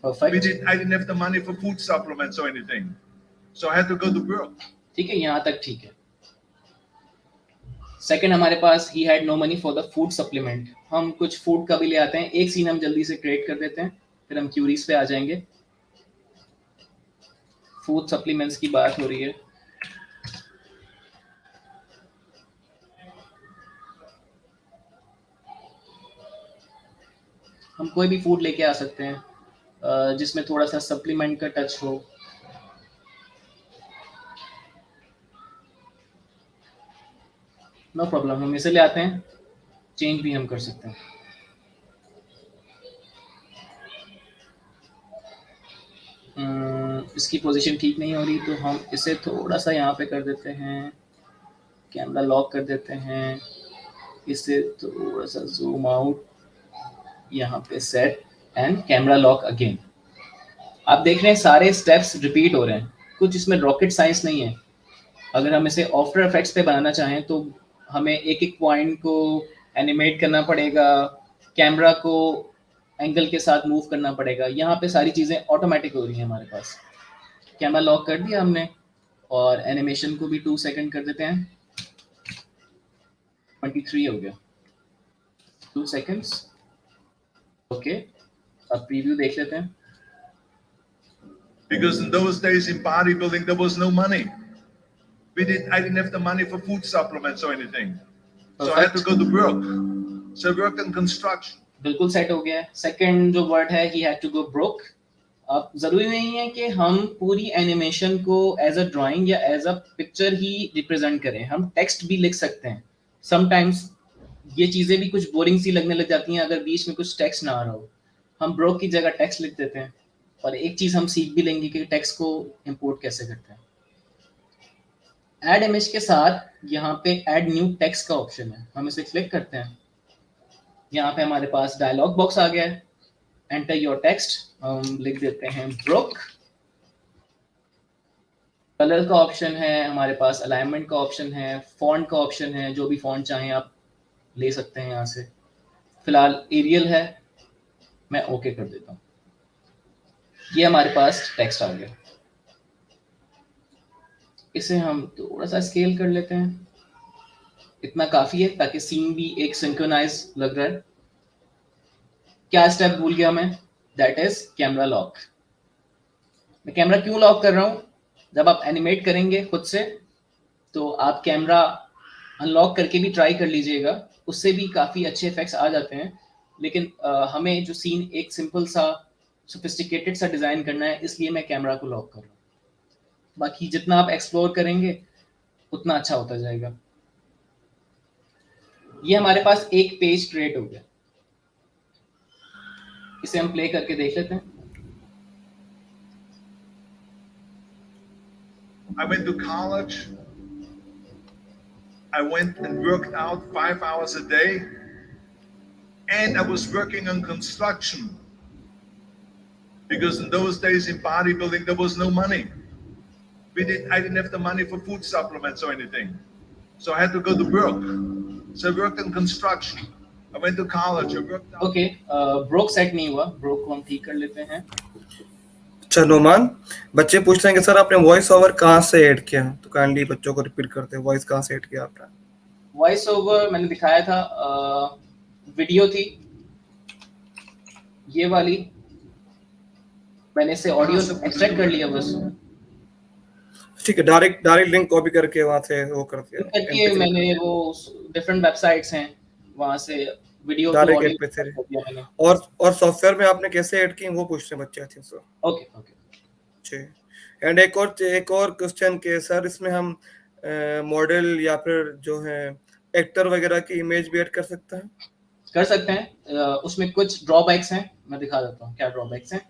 Perfect, I didn't have the money for food supplements or anything. So I had to go to work. ठीक है, यहाँ तक ठीक है। Second हमारे पास ही had no money for the food supplement, हम कुछ फूड का भी ले आते हैं। एक सीन हम जल्दी से क्रिएट कर देते हैं, फिर हम क्यूरीज पे आ जाएंगे। फूड सप्लीमेंट्स की बात हो रही है, हम कोई भी फूड लेके आ सकते हैं जिसमें थोड़ा सा सप्लीमेंट का टच हो। नो प्रॉब्लम, हम इसे ले आते हैं, चेंज भी हम कर सकते हैं। इसकी पोजीशन ठीक नहीं हो रही तो हम इसे थोड़ा सा यहाँ पे कर देते हैं, कैमरा लॉक कर देते हैं, इसे थोड़ा सा जूम आउट, यहाँ पे set and camera lock again. आप देख रहे हैं सारे स्टेप्स रिपीट हो रहे हैं, कुछ इसमें रॉकेट साइंस नहीं है। अगर हम इसे आफ्टर इफेक्ट्स पे बनाना चाहें तो हमें एक एक पॉइंट को एनिमेट करना पड़ेगा, कैमरा को एंगल के साथ मूव करना पड़ेगा। यहाँ पे सारी चीज़ें ऑटोमेटिक हो रही हैं हमारे पास। कैमरा लॉक कर दिया हमने और एनिमेशन को भी 2 सेकेंड कर देते हैं, 23 हो गया, 2 सेकेंड्स। ओके, अब प्रीव्यू देख लेते हैं। Because in those days in bodybuilding, there was no money. I didn't have the money for food supplements or anything. So I had to go to work. So I worked in construction. बिल्कुल set हो गया है। Second जो word है he had to go broke. अब जरूरी नहीं है कि हम पूरी एनिमेशन को एज अ ड्राइंग या एज अ पिक्चर ही रिप्रेजेंट करें, हम टेक्स्ट भी लिख सकते हैं। समटाइम्स ये चीजें भी कुछ बोरिंग सी लगने लग जाती हैं अगर बीच में कुछ टेक्स्ट ना आ रहा हो। हम ब्रोक की जगह टेक्स्ट लिख देते हैं और एक चीज हम सीख भी लेंगे कि टेक्स्ट को इंपोर्ट कैसे करते हैं। ऐड इमेज के साथ यहाँ पे ऐड न्यू टेक्स्ट का ऑप्शन है, हम इसे क्लिक करते हैं। यहाँ पे हमारे पास डायलॉग बॉक्स आ गया है, एंटर योर टेक्स्ट, हम लिख देते हैं ब्रोक। कलर का ऑप्शन है हमारे पास, अलाइनमेंट का ऑप्शन है, फॉन्ट का ऑप्शन है, जो भी फॉन्ट चाहें आप ले सकते हैं यहाँ से। फिलहाल एरियल है, मैं ओके कर देता हूँ। ये हमारे पास टेक्स्ट आ गया। इसे हम थोड़ा सा स्केल कर लेते हैं, इतना काफी है ताकि सीन भी एक सिंक्रोनाइज लग रहा है। क्या स्टेप भूल गया मैं, दैट इज कैमरा लॉक। मैं कैमरा क्यों लॉक कर रहा हूं, जब आप एनिमेट करेंगे खुद से तो आप कैमरा अनलॉक करके भी ट्राई कर लीजिएगा, उससे भी काफी अच्छे इफेक्ट्स आ जाते हैं। लेकिन हमें जो सीन एक सिंपल सा सोफिस्टिकेटेड सा डिजाइन करना है, इसलिए मैं कैमरा को लॉक कर रहा हूँ। बाकी जितना आप एक्सप्लोर करेंगे उतना अच्छा होता जाएगा। ये हमारे पास एक पेज क्रिएट हो गया, इसे हम प्ले करके देख लेते हैं। I went to college. I went and worked out 5 hours a day. And I was working on construction. Because in those days in bodybuilding, there was no money. I didn't have the money for food supplements or anything. So I had to go to work. So I worked in construction. I went to college. I worked out. Okay, broke set नहीं हुआ, broke को हम ठीक कर लेते हैं। चलो मान, बच्चे पूछते हैं कि सर आपने वॉइस ओवर कहाँ से ऐड किया, तो काइंडली बच्चों को रिपीट करते हैं, वॉइस कहाँ से ऐड किया आपने? वॉइस ओवर मैंने दिखाया था, वीडियो थी ये वाली, मैंने इसे ऑडियो एक्सट्रैक्ट कर लिया बस। ठीक है, डायरेक्ट लिंक कॉपी करके वहां से वो कर दिया करके मैंने वो डिफरेंट वेबसाइट्स हैं वहां से वीडियो टू डायरेक्ट ऑडियो पे से। कर दिया मैंने। और सॉफ्टवेयर में आपने कैसे ऐड की वो पूछते हैं बच्चे, I think so. Okay okay, जी। एंड एक और क्वेश्चन के सर, इसमें हम मॉडल या फिर जो है एक्टर वगैरह की इमेज भी ऐड कर सकते हैं? कर सकते हैं। उसमें कुछ ड्रॉबैक्स हैं, मैं दिखा देता हूँ क्या ड्रॉबैक्स हैं।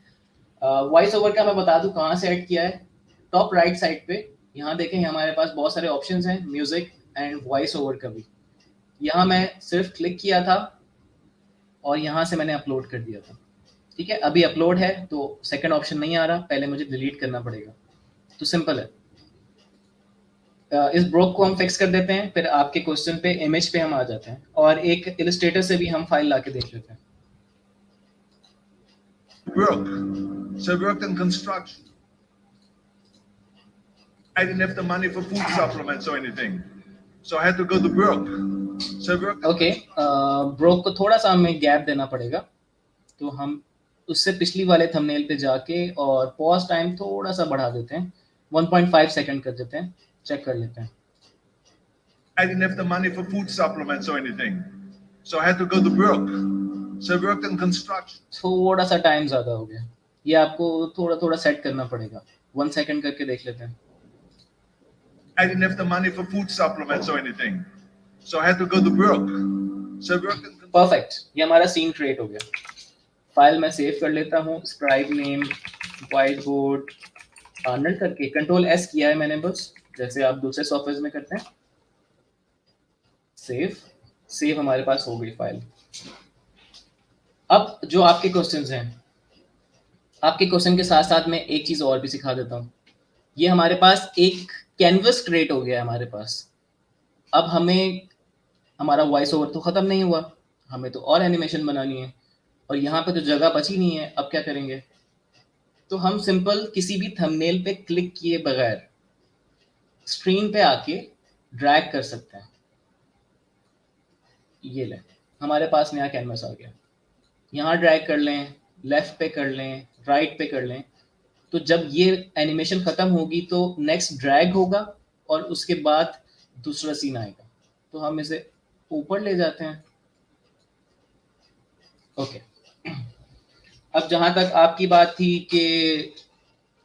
वॉइस ओवर का मैं बता दूं कहाँ से ऐड किया है। टॉप राइट साइड पे यहाँ देखें, हमारे पास बहुत सारे ऑप्शंस हैं, म्यूजिक एंड वॉइस ओवर का भी। यहाँ मैं सिर्फ क्लिक किया था और यहाँ से मैंने अपलोड कर दिया था। ठीक है, अभी अपलोड है तो सेकंड ऑप्शन नहीं आ रहा, पहले मुझे डिलीट करना पड़ेगा। तो सिंपल है। इस ब्रोक को हम फिक्स कर देते हैं, फिर आपके क्वेश्चन पे इमेज पे हम आ जाते हैं और एक इलस्ट्रेटर से भी हम फाइल लाके देख लेते हैं। Work. So I worked in construction. I didn't have the money for food supplements or anything. So I had to go to work. So I worked. Okay, broke को थोड़ा सा हमें गैप देना पड़ेगा, तो हम उससे पिछली वाले थंबनेल पे जाके और पॉज टाइम थोड़ा सा बढ़ा देते हैं, 1.5 सेकंड कर देते हैं, चेक कर लेते हैं। I didn't have the money for food supplements or anything. So I had to go to work. So I worked in construction. थोड़ा सा टाइम ज्यादा हो गया, ये आपको थोड़ा थोड़ा सेट करना पड़ेगा। 1 सेकंड करके देख लेते हैं। I didn't have the money for food supplements or anything. So I had to go to work. So I worked in. Perfect, ये हमारा सीन क्रिएट हो गया। फाइल मैं सेव कर लेता हूँ, scribe name white board Arnold करके control S किया है मैंने बस, जैसे आप दूसरे सॉफ्टवेयर में करते हैं। सेव हमारे पास हो गई फाइल। अब जो आपके क्वेश्चंस हैं, आपके क्वेश्चन के साथ साथ मैं एक चीज और भी सिखा देता हूँ। ये हमारे पास एक कैनवस क्रिएट हो गया है हमारे पास। अब हमें हमारा वॉइस ओवर तो खत्म नहीं हुआ, हमें तो और एनिमेशन बनानी है और यहाँ पे तो जगह बची नहीं है। अब क्या करेंगे, तो हम सिंपल किसी भी थंबनेल पे क्लिक किए बगैर स्क्रीन पे आके ड्रैग कर सकते हैं। ये ले, हमारे पास नया कैनवस आ गया। यहाँ ड्रैग कर लें, लेफ्ट पे कर लें, राइट पे कर लें, तो जब ये एनिमेशन खत्म होगी तो नेक्स्ट ड्रैग होगा और उसके बाद दूसरा सीन आएगा। तो हम इसे ऊपर ले जाते हैं। ओके, अब जहां तक आपकी बात थी कि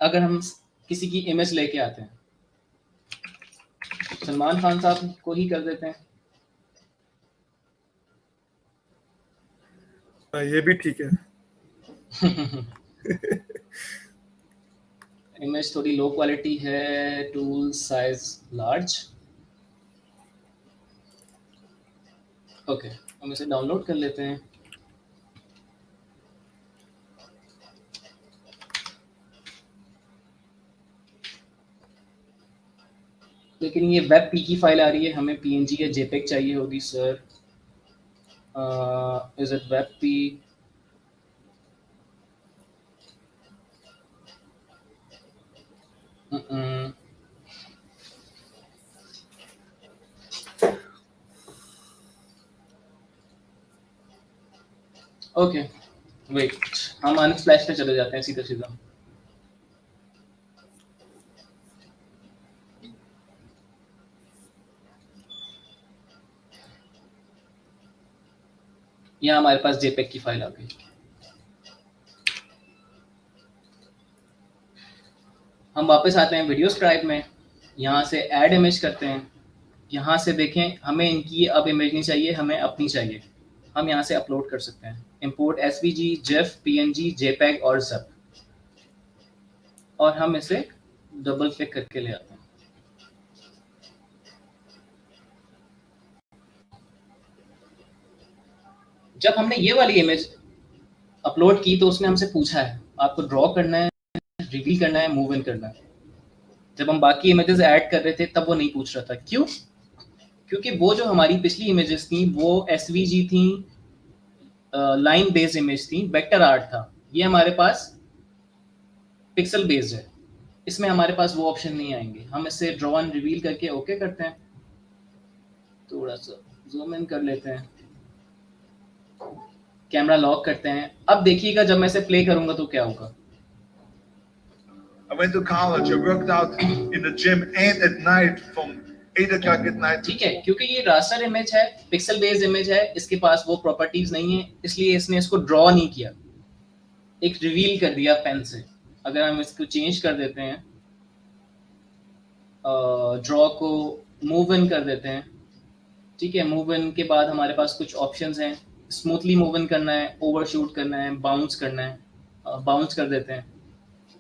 अगर हम किसी की इमेज लेके आते हैं, सलमान खान साहब को ही कर देते हैं। ये भी ठीक है। इमेज थोड़ी लो क्वालिटी है, टूल साइज लार्ज। ओके, हम इसे डाउनलोड कर लेते हैं। लेकिन ये वेब पी की फाइल आ रही है, हमें पीएनजी या जेपेग चाहिए होगी sir. Is it WebP? Okay wait, हम अनस्प्लैश पे चले जाते हैं सीधा सीधा। यहाँ हमारे पास जेपेग की फाइल आ गई। हम वापस आते हैं वीडियो स्क्राइब में, यहाँ से ऐड इमेज करते हैं। यहाँ से देखें, हमें इनकी अब इमेज नहीं चाहिए, हमें अपनी चाहिए। हम यहाँ से अपलोड कर सकते हैं, import SVG, Jeff, PNG, JPEG और ज़िप, और हम इसे डबल क्लिक करके ले आते हैं। जब हमने ये वाली इमेज अपलोड की तो उसने हमसे पूछा है आपको ड्रॉ करना है, रिवील करना है, मूव इन करना है। जब हम बाकी इमेजेस ऐड कर रहे थे तब वो नहीं पूछ रहा था। क्यों? क्योंकि वो जो हमारी पिछली इमेजेस थी वो एसवीजी थी, लाइन बेस्ड इमेज थी, वेक्टर आर्ट था। ये हमारे पास पिक्सल बेस्ड है, इसमें हमारे पास वो ऑप्शन नहीं आएंगे। हम इसे ड्रॉ एंड रिवील करके ओके करते हैं। थोड़ा सा जूम इन कर लेते हैं, कैमरा लॉक करते हैं। अब देखिएगा जब मैं इसे प्ले करूंगा तो क्या होगा। I went to college. I worked out in the gym and at night from 8 o'clock at night. ठीक है, क्योंकि ये रास्टर इमेज है, पिक्सल बेस्ड इमेज है, इसके पास वो प्रॉपर्टीज नहीं है, इसलिए इसने इसको ड्रॉ नहीं किया, एक रिवील कर दिया पेन से। अगर हम इसको चेंज कर देते हैं, ड्रॉ को मूव इन कर देते हैं, ठीक है। मूव इन के बाद हमारे पास कुछ ऑप्शंस हैं, स्मूथली मूव इन करना है, ओवरशूट करना है, बाउंस करना है। बाउंस कर देते हैं।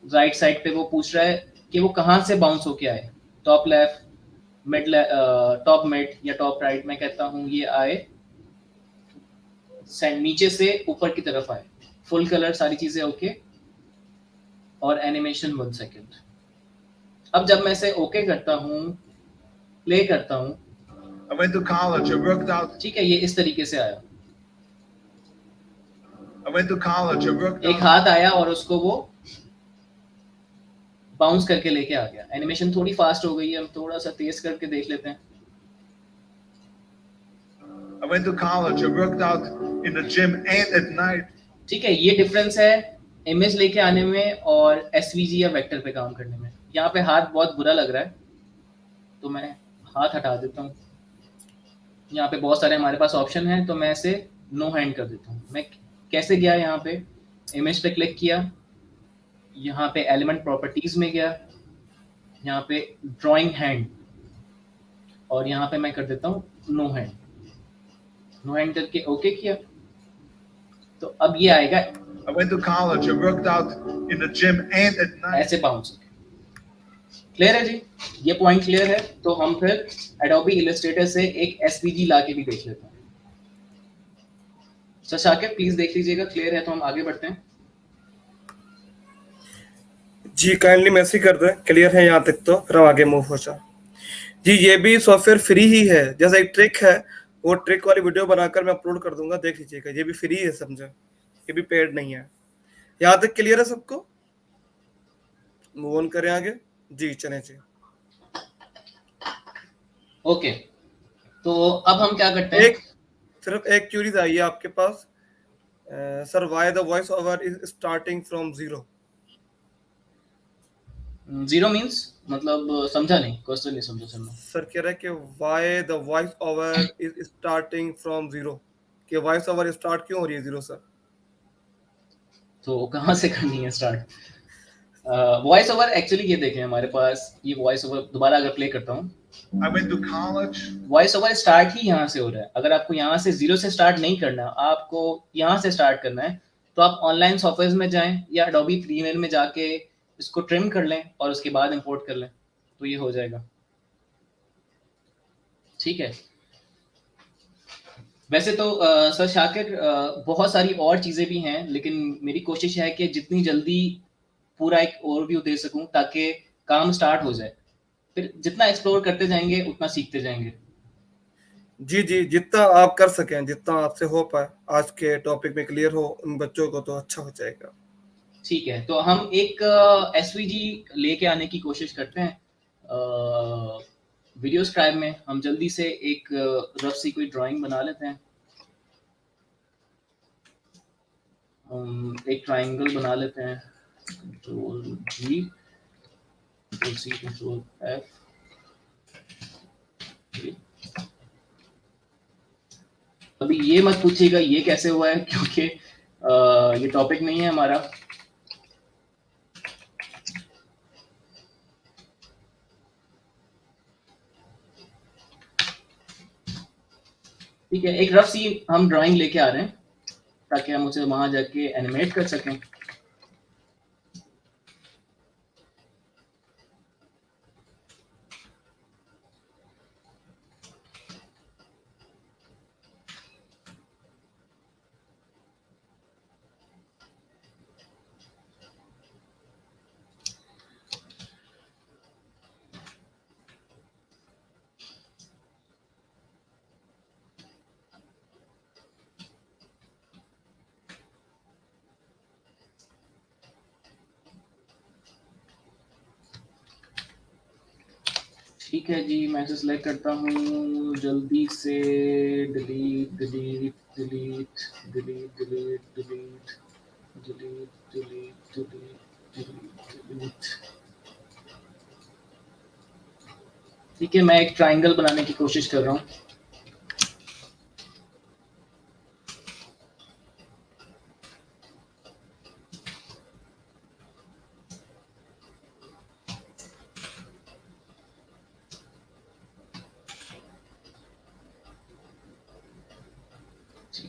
राइट साइड पे वो पूछ रहा है कि वो कहाँ से बाउंस होके आए, top left, mid, top mid या टॉप राइट। मैं कहता हूँ ये आए नीचे से ऊपर की तरफ आए। फुल कलर, सारी चीजें ओके, और एनिमेशन 1 सेकेंड। अब जब मैं इसे ओके करता हूँ, प्ले करता हूँ, I went to college. I worked out. ठीक है, ये इस तरीके से आया। I went to college. I worked एक out. हाथ आया और उसको वो बाउंस करके लेके आ गया। एनिमेशन थोड़ी फास्ट हो गई है, हम थोड़ा सा तेज करके देख लेते हैं। I went to college. I worked out in the gym and at night. ठीक है, ये डिफरेंस है इमेज लेके आने में और एसवीजी या वेक्टर पे काम करने में। यहाँ पे हाथ बहुत बुरा लग रहा है तो मैं हाथ हटा देता हूँ। यहाँ पे बहुत सारे हमारे पास ऑप्शन हैं तो मैं इसे नो हैंड कर देता हूँ। मैं कैसे गया, यहाँ पे इमेज पे क्लिक किया, यहाँ पे एलिमेंट प्रॉपर्टीज में गया, यहाँ पे ड्राइंग हैंड, और यहाँ पे मैं कर देता हूँ नो हैंड। नो हैंड करके ओके किया तो अब ये आएगा I went to college. I worked out in the gym and at night. ऐसे बाउंस। क्लियर है जी? ये पॉइंट क्लियर है तो हम फिर एडोबी इलस्ट्रेटर से एक एसवीजी ला के भी देख लेते हैं। सर शाकिर प्लीज देख लीजिएगा, क्लियर है तो हम आगे बढ़ते हैं। जी काइंडली मैसेज कर दें क्लियर है यहाँ तक, तो फिर हम आगे मूव हो जाए। जी ये भी सॉफ्टवेयर फ्री ही है, जैसा एक ट्रिक है, वो ट्रिक वाली वीडियो बनाकर मैं अपलोड कर दूंगा, देख लीजिएगा। ये भी फ्री है, समझे, ये भी पेड नहीं है। यहाँ तक क्लियर है सबको? मूव ऑन करें आगे। जी चलें जी। ओके, तो अब हम क्या करते हैं? सिर्फ एक क्यूरीज आई है आपके पास, Sir, why the voiceover is starting from zero? Zero means मतलब समझा नहीं, क्वेश्चन नहीं समझा सर मैं। सर कह रहा है कि why the voiceover is starting from zero, कि voiceover स्टार्ट क्यों हो रही है जीरो सर? तो कहाँ से करनी है स्टार्ट? वॉइस ओवर एक्चुअली ये देखें हमारे पास ये वॉइस ओवर दोबारा अगर प्ले करता हूँ, I went to college. Voice over start ही यहाँ से हो रहा है। अगर आपको यहाँ से जीरो से स्टार्ट नहीं करना, आपको यहाँ से स्टार्ट करना है, तो आप ऑनलाइन सॉफ्टवेयर में जाएं या अडोबी प्रीमियर में जाके इसको ट्रिम कर लें और उसके बाद इंपोर्ट कर लें, तो ये हो जाएगा। ठीक है। वैसे तो सर शाकिर बहुत सारी और चीज़ें भी हैं, लेकिन मेरी कोशिश है कि जितनी जल्दी पूरा एक ओवरव्यू दे सकूं ताकि काम स्टार्ट हो जाए। फिर जितना एक्सप्लोर करते जाएंगे उतना सीखते जाएंगे। जी जी, जितना आप कर सकें, जितना आपसे हो पाए आज के टॉपिक में क्लियर हो उन बच्चों को, तो अच्छा हो जाएगा। ठीक है, तो हम एक एसवीजी लेके आने की कोशिश करते हैं वीडियो स्क्राइब में। हम जल्दी से एक रफ सी कोई ड्राइंग बना लेते हैं। हम एक ट्राइंगल बना लेते हैं, कंट्रोल जी, कंट्रोल सी, कंट्रोल एफ। अभी ये मत पूछिएगा ये कैसे हुआ है, क्योंकि ये टॉपिक नहीं है हमारा। ठीक है, एक रफ सी हम ड्राइंग लेके आ रहे हैं ताकि हम उसे वहां जाके एनिमेट कर सकें। ठीक है जी, मैं इसे सिलेक्ट करता हूँ जल्दी से। Delete delete delete delete delete delete delete delete delete delete. ठीक है, मैं एक ट्राइंगल बनाने की कोशिश कर रहा हूँ।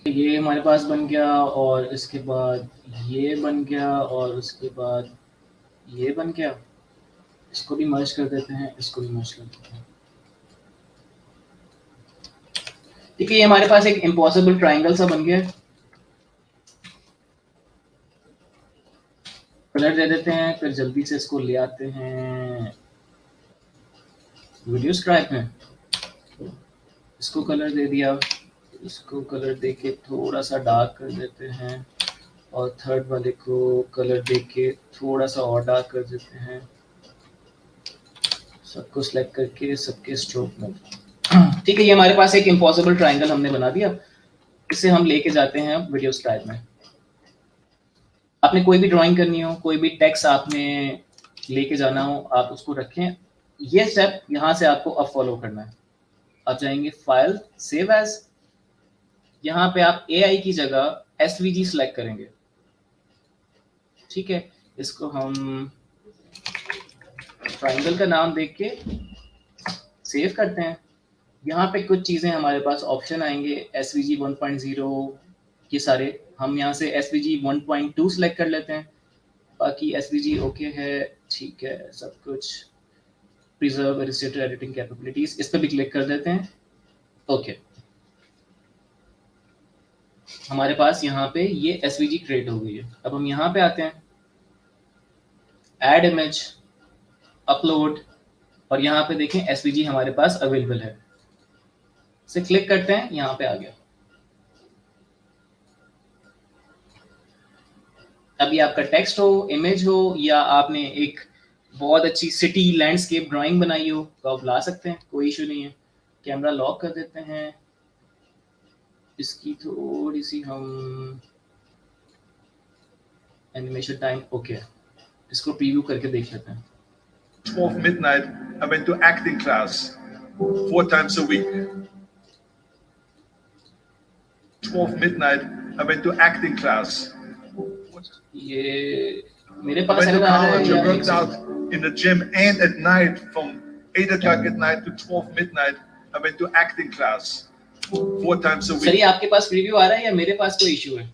ये हमारे पास बन गया और इसके बाद ये बन गया और उसके बाद ये बन गया। इसको भी मर्ज कर देते हैं, इसको भी मर्ज कर देते हैं। ठीक है, ये हमारे पास एक इम्पॉसिबल ट्राइंगल सा बन गया है। कलर दे देते हैं, फिर जल्दी से इसको ले आते हैं वीडियो स्क्राइब में। इसको कलर दे दिया, इसको कलर देके थोड़ा सा डार्क कर देते हैं और थर्ड वाले को कलर देके थोड़ा सा और डार्क कर देते हैं। सबको सिलेक्ट करके सबके स्ट्रोक में। ठीक है, ये हमारे पास एक इम्पॉसिबल ट्राइंगल हमने बना दिया। इसे हम लेके जाते हैं वीडियो स्क्राइब में। आपने कोई भी ड्राइंग करनी हो, कोई भी टेक्स्ट आपने लेके जाना हो, आप उसको रखें। ये स्टेप यहाँ से आपको अब फॉलो करना है। आप जाएंगे फाइल, सेव एज। यहाँ पे आप AI की जगह SVG सिलेक्ट करेंगे। ठीक है, इसको हम ट्राइंगल का नाम देख के सेव करते हैं। यहाँ पे कुछ चीज़ें हमारे पास ऑप्शन आएंगे, SVG 1.0, ये सारे हम यहाँ से SVG 1.2 सिलेक्ट कर लेते हैं। बाकी SVG ओके है, ठीक है सब कुछ। प्रिजर्व इलस्ट्रेटर एडिटिंग कैपेबिलिटीज, इस पर भी क्लिक कर देते हैं। ओके, हमारे पास यहाँ पे ये SVG क्रिएट हो गई है। अब हम यहाँ पे आते हैं, ऐड इमेज, अपलोड, और यहाँ पे देखें SVG हमारे पास अवेलेबल है। इसे क्लिक करते हैं, यहाँ पे आ गया। अभी आपका टेक्स्ट हो, इमेज हो, या आपने एक बहुत अच्छी सिटी लैंडस्केप ड्राइंग बनाई हो, तो आप ला सकते हैं, कोई इशू नहीं है। कैमरा लॉक कर देते हैं, इसकी थोड़ी सी हम एनिमेशन टाइम ओके, इसको प्रीव्यू करके देख लेते हैं. 12 midnight, I went to acting class 4 times a week. 12 midnight, I went to acting class. ये मेरे I पास went to एरर आ रहा है college, I या worked out in the gym and at night from 8 o'clock at night to 12 midnight, I went to acting class 4 times a sir ये week. आपके पास preview आ रहा है या मेरे पास कोई इशू है?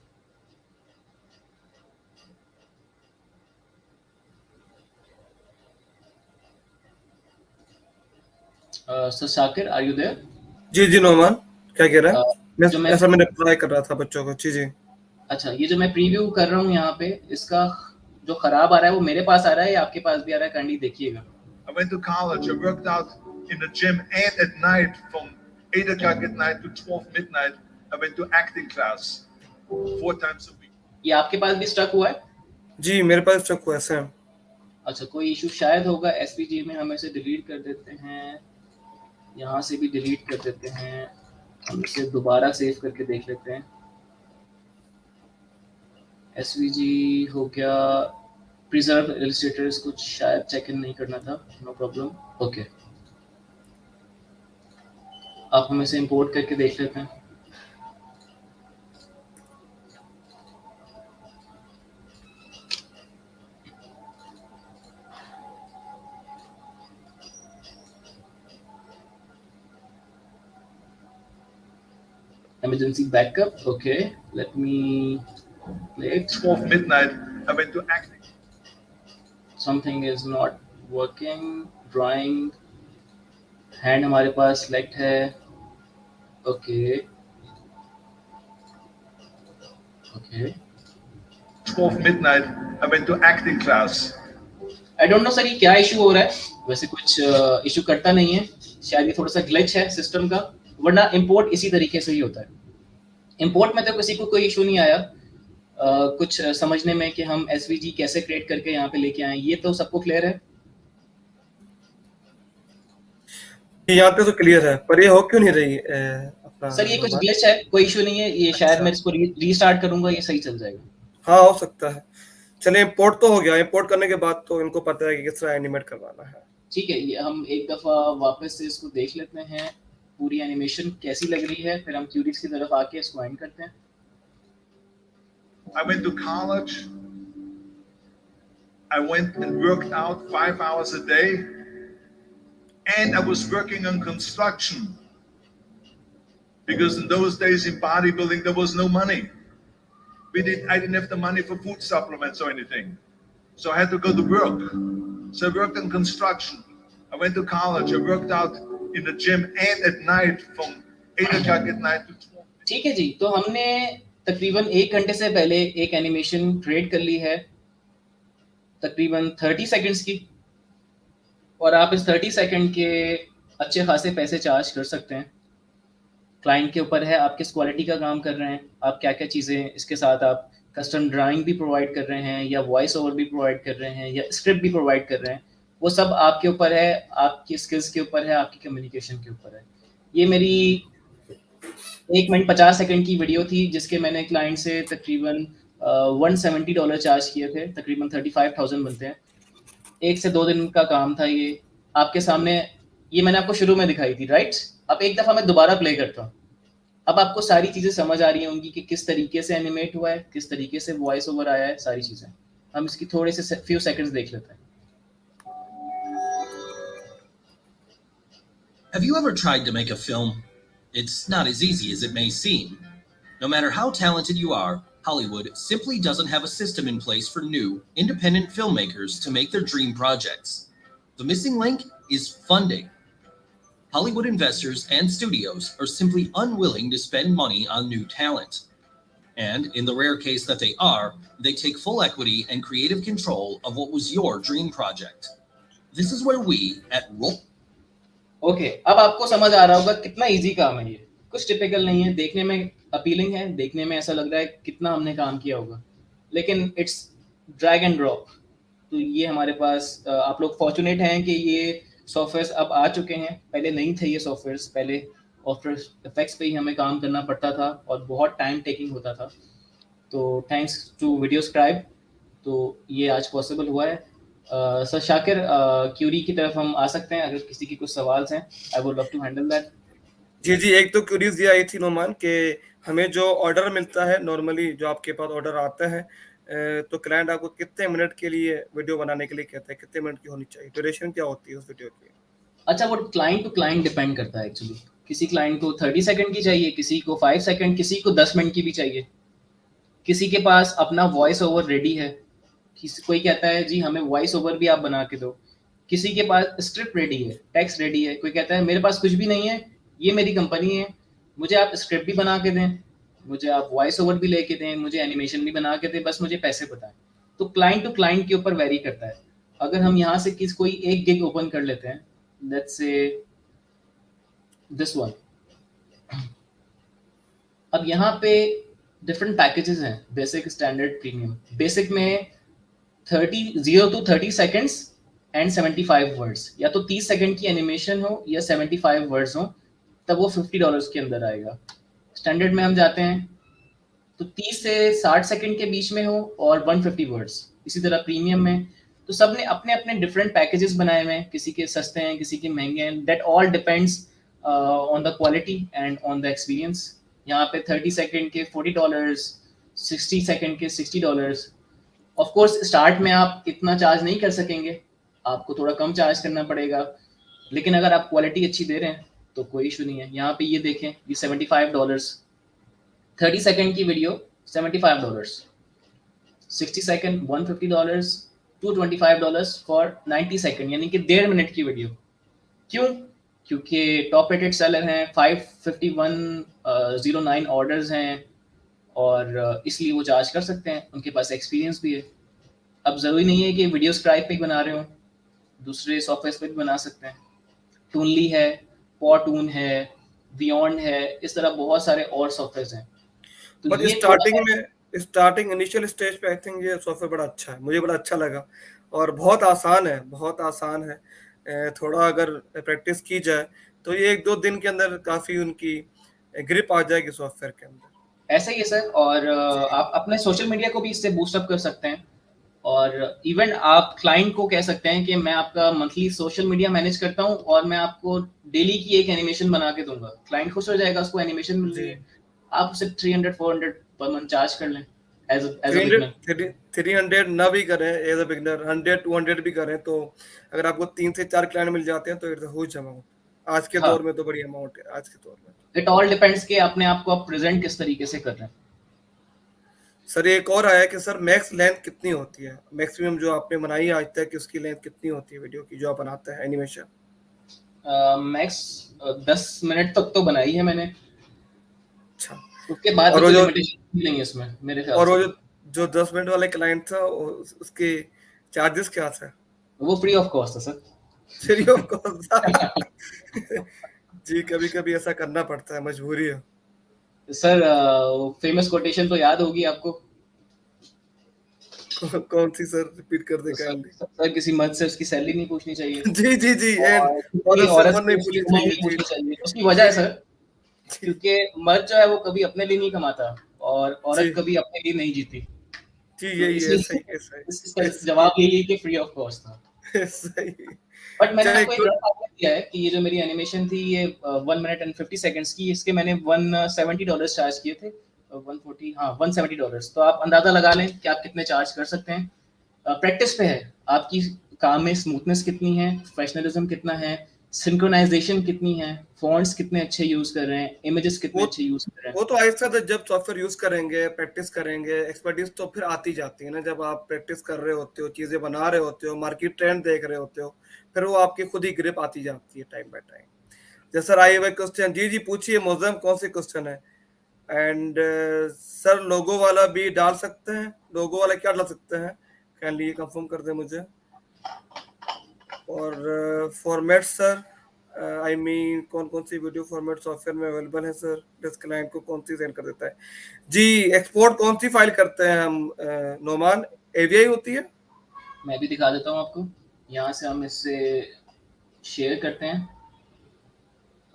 Sir Shakir are you there? जी जी नोमान, क्या कह रहा है? जो मैं ऐसा मैंने अप्लाई कर रहा था बच्चों को. जी जी. अच्छा, ये जो मैं प्रीव्यू कर रहा हूँ यहाँ पे, इसका जो खराब आ रहा है वो मेरे पास आ रहा है या आपके पास भी आ रहा है? काइंडली देखिएगा. I went to college, I worked out in the gym and at night from 8 o'clock at night to 12 midnight, I went to acting class 4 times a week. ये आपके पास भी स्टक हुआ है? जी मेरे पास चेक हुआ है सैम. अच्छा, कोई इशू शायद होगा. एसवीजी में हम इसे डिलीट कर देते हैं, यहाँ से भी डिलीट कर देते हैं, हम इसे दोबारा सेव करके देख लेते हैं. एसवीजी हो गया. प्रिजर्व इलस्ट्रेटर्स कुछ शायद चेक इन नहीं करना था. No problem. ओके, आप हम इसे इंपोर्ट करके देख लेते हैं. Emergency backup. Okay, let me play it. 12 midnight, I went to acting. Something is not working. Drawing hand हमारे पास select है. Okay. Okay. 12 midnight, I went to acting class. I don't know sir ये क्या issue हो रहा है. वैसे कुछ issue करता नहीं है, शायद ये थोड़ा सा ग्लिच है सिस्टम का, वरना इंपोर्ट इसी तरीके से ही होता है. इंपोर्ट में तो किसी को कोई इशू नहीं आया. कुछ समझने में कि हम एसवीजी कैसे क्रिएट करके यहाँ पे लेके आए, ये तो सबको क्लियर है. यहाँ पे तो क्लियर है, पर ये हो क्यों नहीं रही अपना? सर ये कुछ ग्लिच है, कोई इशू नहीं है. ये शायद अच्छा. मैं इसको रीस्टार्ट करूंगा, ये सही चल जाएगा. हाँ हो सकता है. चलिए इंपोर्ट तो हो गया. इंपोर्ट करने के बाद तो इनको पता है कि किस तरह एनिमेट करवाना है. ठीक है, ये हम एक दफा वापस से इसको देख लेते हैं, पूरी एनिमेशन कैसी लग रही है, फिर हम क्यूरीज की तरफ आके इसको एंड करते हैं. I went to college. I went and worked out 5 hours a day. And I was working on construction. Because in those days in bodybuilding, there was no money. I didn't have the money for food supplements or anything. So I had to go to work. So I worked on construction. I went to college. I worked out in the gym and at night from 8 o'clock at night to 12. ठीक है जी, तो हमने तकरीबन 1 घंटे से पहले एक animation create कर ली है, तकरीबन 30 सेकंड्स की, और आप इस 30 सेकंड के अच्छे खासे पैसे चार्ज कर सकते हैं. क्लाइंट के ऊपर है आप किस क्वालिटी का काम कर रहे हैं, आप क्या क्या चीज़ें इसके साथ आप कस्टम ड्राइंग भी प्रोवाइड कर रहे हैं या वॉइस ओवर भी प्रोवाइड कर रहे हैं या स्क्रिप्ट भी प्रोवाइड कर रहे हैं. वो सब आपके ऊपर है, आपकी स्किल्स के ऊपर है, आपकी कम्युनिकेशन के ऊपर है. ये मेरी 1 मिनट 50 सेकंड की वीडियो थी जिसके मैंने क्लाइंट से तकरीबन $170 चार्ज किए थे. तकरीबन 35,000 बनते हैं. 1 से 2 दिन का काम था ये. आपके सामने ये मैंने आपको शुरू में दिखाई थी, राइट? अब एक दफ़ा मैं दोबारा प्ले करता हूँ. अब आपको सारी चीज़ें समझ आ रही होंगी कि किस तरीके से एनिमेट हुआ है, किस तरीके से वॉइस ओवर आया है, सारी चीज़ें. हम इसकी थोड़े से फ्यू सेकंड्स देख लेते हैं. Have you ever tried to make a film? It's not as easy as it may seem. No matter how talented you are, Hollywood simply doesn't have a system in place for new, independent filmmakers to make their dream projects. The missing link is funding. Hollywood investors and studios are simply unwilling to spend money on new talent. And in the rare case that they are, they take full equity and creative control of what was your dream project. This is where we at Roll. Okay, अब आपको समझ आ रहा होगा कितना easy काम है ये. कुछ टिपिकल नहीं है, देखने में अपीलिंग है, देखने में ऐसा लग रहा है कितना हमने काम किया होगा, लेकिन इट्स ड्रैग एंड ड्रॉप. तो ये हमारे पास आप लोग फॉर्चुनेट हैं कि ये सॉफ्टवेयर अब आ चुके हैं. पहले नहीं थे ये सॉफ्टवेयर, पहले आफ्टर इफेक्ट्स पे ही हमें काम करना पड़ता था और बहुत टाइम टेकिंग होता था. तो थैंक्स टू वीडियोस्क्राइब तो ये आज पॉसिबल हुआ है। सर शाकिर, क्यूरी की तरफ हम आ सकते हैं अगर किसी के कुछ सवाल हैं। I would love to handle that. जी जी, एक तो क्यूरीज ये आई थी नोमान कि हमें जो ऑर्डर मिलता है नॉर्मली, जो आपके पास ऑर्डर आता है, तो क्लाइंट आपको कितने मिनट के लिए वीडियो बनाने के लिए कहता है, कितने मिनट की होनी चाहिए, ड्यूरेशन क्या होती है उस वीडियो की? अच्छा, वो क्लाइंट टू क्लाइंट डिपेंड करता है एक्चुअली। किसी क्लाइंट को 30 सेकंड की चाहिए, किसी को 5 सेकंड, किसी को 10 मिनट की भी चाहिए। किसी के पास अपना वॉइस ओवर रेडी है, कोई कहता है जी हमें वॉइस ओवर भी आप बना के दो। किसी के पास स्क्रिप्ट रेडी है, टेक्स्ट रेडी है, कोई कहता है मेरे पास कुछ भी नहीं है, ये मेरी कंपनी है, मुझे आप स्क्रिप्ट भी बना के दें, मुझे आप वॉइस ओवर भी लेके दें, मुझे एनिमेशन भी बना के दें, बस मुझे पैसे बताएं। तो क्लाइंट टू क्लाइंट के ऊपर वेरी करता है। अगर हम यहाँ से कोई एक गिग ओपन कर लेते हैं, लेट्स से दिस वन। अब यहाँ पे डिफरेंट पैकेजेस हैं, बेसिक, स्टैंडर्ड, प्रीमियम। बेसिक में 0 to 30 सेकेंड्स एंड 75 वर्ड्स, या तो 30 सेकंड की एनिमेशन हो या 75 वर्ड्स हो, तब वो $50 के अंदर आएगा। स्टैंडर्ड में हम जाते हैं तो 30 से 60 सेकंड के बीच में हो और 150 वर्ड्स। इसी तरह प्रीमियम में तो सब ने अपने अपने डिफरेंट पैकेजेस बनाए हुए हैं, किसी के सस्ते हैं, किसी के महंगे हैं। That all depends on the quality and on the experience. यहाँ पे 30 सेकंड के $40, 60 सेकंड के $60। ऑफ कोर्स स्टार्ट में आप इतना चार्ज नहीं कर सकेंगे, आपको थोड़ा कम चार्ज करना पड़ेगा, लेकिन अगर आप क्वालिटी अच्छी दे रहे हैं तो कोई इशू नहीं है। यहाँ पे ये देखें, ये $75, 30 सेकंड की वीडियो $75, 60 सेकंड $150, $225 फॉर 90 सेकंड, यानी कि 1.5 मिनट की वीडियो। क्यों? क्योंकि टॉप रेटेड सेलर हैं, 55109 ऑर्डर्स हैं, और इसलिए वो चार्ज कर सकते हैं, उनके पास एक्सपीरियंस भी है। अब ज़रूरी नहीं है कि वीडियो स्क्राइब पे ही बना रहे हो, दूसरे सॉफ्टवेयर पे भी बना सकते हैं। टूनली है, पॉटून है, बियॉन्ड है, इस तरह बहुत सारे और सॉफ्टवेयर हैं। तो बट ये स्टार्टिंग इनिशियल स्टेज पे आई थिंक ये सॉफ्टवेयर बड़ा अच्छा है, मुझे बड़ा अच्छा लगा, और बहुत आसान है, बहुत आसान है। थोड़ा अगर प्रैक्टिस की जाए तो ये 1-2 दिन के अंदर काफी उनकी ग्रिप आ जाएगी सॉफ्टवेयर के अंदर। ऐसा ही है सर। और आप अपने सोशल मीडिया को भी इससे बूस्ट अप कर सकते हैं, और इवन आप क्लाइंट को कह सकते हैं कि मैं आपका मंथली सोशल मीडिया मैनेज करता हूं और मैं आपको डेली की एक एनिमेशन बना के दूंगा। क्लाइंट खुश हो जाएगा, उसको एनिमेशन मिल रही है। आप उसे 300-400 पर मंथ चार्ज कर लें एज अ बिगिनर। 300 ना भी करें एज अ बिगिनर, 100-200 भी करें, तो अगर आपको 3 से 4 क्लाइंट मिल जाते हैं तो इट्स अ ह्यूज अमाउंट। आज के दौर में तो बड़ी अमाउंट है, आज के दौर में। इट ऑल डिपेंड्स कि अपने आप को आप प्रेजेंट किस तरीके से कर रहे हैं। सर एक और आया कि सर मैक्स लेंथ कितनी होती है, मैक्सिमम जो आपने बनाई है आज तक, उसकी लेंथ कितनी होती है वीडियो की जो आप बनाते हैं एनिमेशन? मैक्स 10 मिनट तक तो बनाई है मैंने। अच्छा, उसके बाद और तो वो जो लिमिटेशन नहीं है इसमें मेरे ख्याल और वो से। जो 10 मिनट वाले क्लाइंट था उसके चार्जेस क्या थे? वो फ्री ऑफ कॉस्ट है सर। Free of cost? जी, कभी कभी ऐसा करना पड़ता है, मजबूरी है। सर फेमस कोटेशन तो याद होगी आपको? कौन सी सर, रिपीट कर दे काइंडली। सर किसी मर्द से उसकी सैलरी नहीं पूछनी चाहिए, जी जी जी, एंड और औरत नहीं से उसकी पूछनी कमाई चाहिए। नहीं जी पूछनी चाहिए। उसकी वजह है सर, जी क्योंकि मर्द जो है वो कभी अपने लिए नहीं कमाता और औरत जी कभी अपने लिए नहीं जीती। जी, तो यही है, सही इसलिए है, सही इसका है, जवाब यही है कि फ्री ऑफ कॉस्ट था। सही। बट मैंने चलिए आपको एक रफ आइडिया दिया है कि ये जो मेरी एनिमेशन थी ये 1 मिनट एंड 50 सेकंड्स की, इसके मैंने $170 चार्ज किए थे। 140, हाँ $170। तो आप अंदाजा लगा लें कि आप कितने चार्ज कर सकते हैं। प्रैक्टिस पे है आपकी, काम में स्मूथनेस कितनी है, प्रोफेशनलिज्म कितना है, सिंक्रोनाइजेशन कितनी है, फॉन्ट्स कितने अच्छे यूज कर रहे हैं, इमेजेस कितने वो अच्छे यूज कर रहे हैं। वो तो आहिस्ता से जब सॉफ्टवेयर यूज करेंगे, प्रैक्टिस करेंगे, एक्सपर्टीज तो फिर आती जाती है ना। जब आप प्रैक्टिस कर रहे होते हो, चीजें बना रहे होते हो, मार्केट ट्रेंड देख रहे होते हो, फिर वो आपकी खुद ही ग्रिप आती जाती है टाइम बाय टाइम। जैसे सर आए हुए क्वेश्चन, जी जी पूछिए मौजम, कौन से क्वेश्चन है? एंड सर लोगो वाला भी डाल सकते हैं, लोगो वाला क्या डाल सकते हैं, काइंडली ये कंफर्म कर दें मुझे। और फॉर्मेट सर, आई मीन कौन कौन सी वीडियो फॉर्मेट सॉफ्टवेयर में अवेलेबल है सर, डिस्क क्लाइंट को कौन सी सेंड कर देता है? जी, एक्सपोर्ट कौन सी फाइल करते हैं हम नोमान? एवीआई होती है? मैं भी दिखा देता हूँ आपको। यहाँ से हम इससे शेयर करते हैं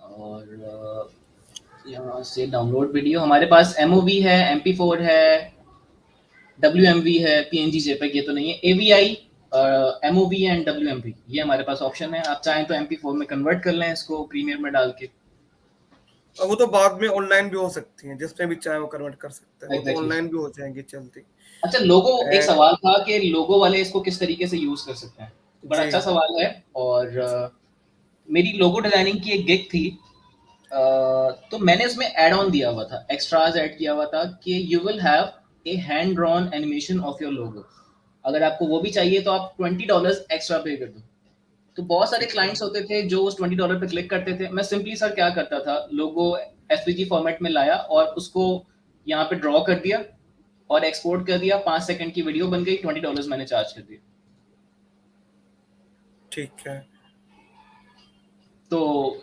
और यहाँ से डाउनलोड वीडियो। हमारे पास MOV है, MP4 है, WMV है, PNG JPEG ये तो नहीं है, AVI, MOV एंड WMV ये हमारे पास ऑप्शन है। आप चाहें तो MP4 में कन्वर्ट कर लें इसको प्रीमियर में डाल के। और वो तो बाद में ऑनलाइन भी हो सकती हैं, जिसमें भी चाहे वो कन्वर्ट कर सकते हैं, वो तो Exactly. ऑनलाइन भी हो जाएंगी जल्दी। अच्छा, लोगो, एक And- सवाल था कि लोगो वाले इसको किस तरीके से यूज कर सकते हैं। बड़ा जी। अच्छा सवाल है। और मेरी लोगो डिजाइनिंग की एक गिग थी, तो मैंने उसमें एड ऑन दिया हुआ था, एक्स्ट्राज ऐड किया हुआ था कि you will have a hand drawn animation of your logo. अगर आपको वो भी चाहिए तो आप $20 एक्स्ट्रा पे कर दो। तो बहुत सारे क्लाइंट्स होते थे जो उस $20 पे क्लिक करते थे। मैं सिंपली सर क्या करता था, लोगो एसवीजी फॉर्मेट में लाया और उसको यहाँ पे ड्रॉ कर दिया और एक्सपोर्ट कर दिया, 5 सेकंड की वीडियो बन गई, $20 मैंने चार्ज कर दिया। ठीक है। तो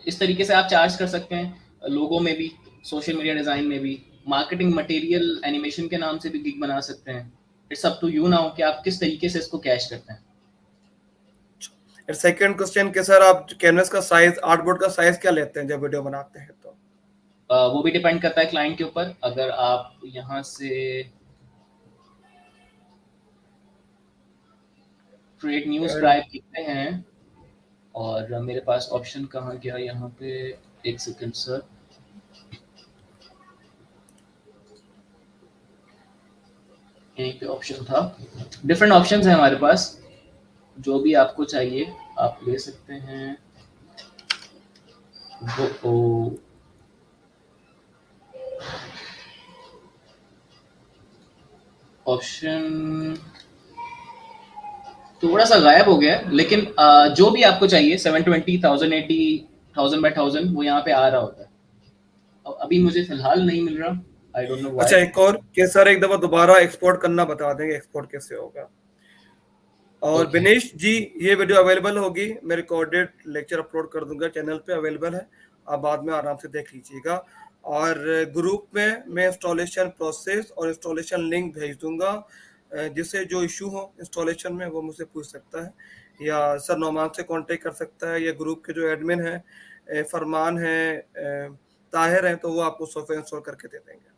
इस तरीके से आप चार्ज कर सकते हैं, लोगो में भी, सोशल मीडिया डिजाइन में भी, मार्केटिंग मटेरियल एनिमेशन के नाम से भी गिग बना सकते हैं। It's up to you now कि आप किस तरीके से इसको कैश करते हैं। सेकंड क्वेश्चन के सर, आप कैनवस का साइज, आर्टबोर्ड का साइज क्या लेते हैं जब वीडियो बनाते हैं तो? वो भी डिपेंड करता है क्लाइंट के ऊपर। अगर आप यहाँ से क्रिएट न्यू स्क्राइब लिखते हैं और मेरे पास ऑप्शन कहाँ गया यहाँ पे, एक सेकंड सर, यहीं पे ऑप्शन था। डिफरेंट ऑप्शंस हैं हमारे पास, जो भी आपको चाहिए आप ले सकते हैं। वो ऑप्शन थोड़ा सा गायब हो गया है, लेकिन जो भी आपको चाहिए 720, 1080, 1000x1000 वो यहाँ पे आ रहा होता है। अब अभी मुझे फिलहाल नहीं मिल रहा, आई डोंट नो व्हाई। अच्छा, एक और कि सर एक दफा दोबारा एक्सपोर्ट करना बता देंगे, एक्सपोर्ट कैसे होगा। और Okay. बिनेश जी, ये वीडियो अवेलेबल होगी, मैं रिकॉर्डेड लेक्चर अपलोड कर दूंगा, चैनल पे अवेलेबल है, आप बाद में आराम से देख लीजिएगा। और ग्रुप में मैं इंस्टॉलेशन प्रोसेस और इंस्टॉलेशन लिंक भेज दूंगा, जिससे जो इशू हो इंस्टॉलेशन में वो मुझसे पूछ सकता है, या सर नौमान से कांटेक्ट कर सकता है, या ग्रुप के जो एडमिन है फरमान है, ताहिर है, तो वो आपको सॉफ्टवेयर इंस्टॉल करके दे देंगे।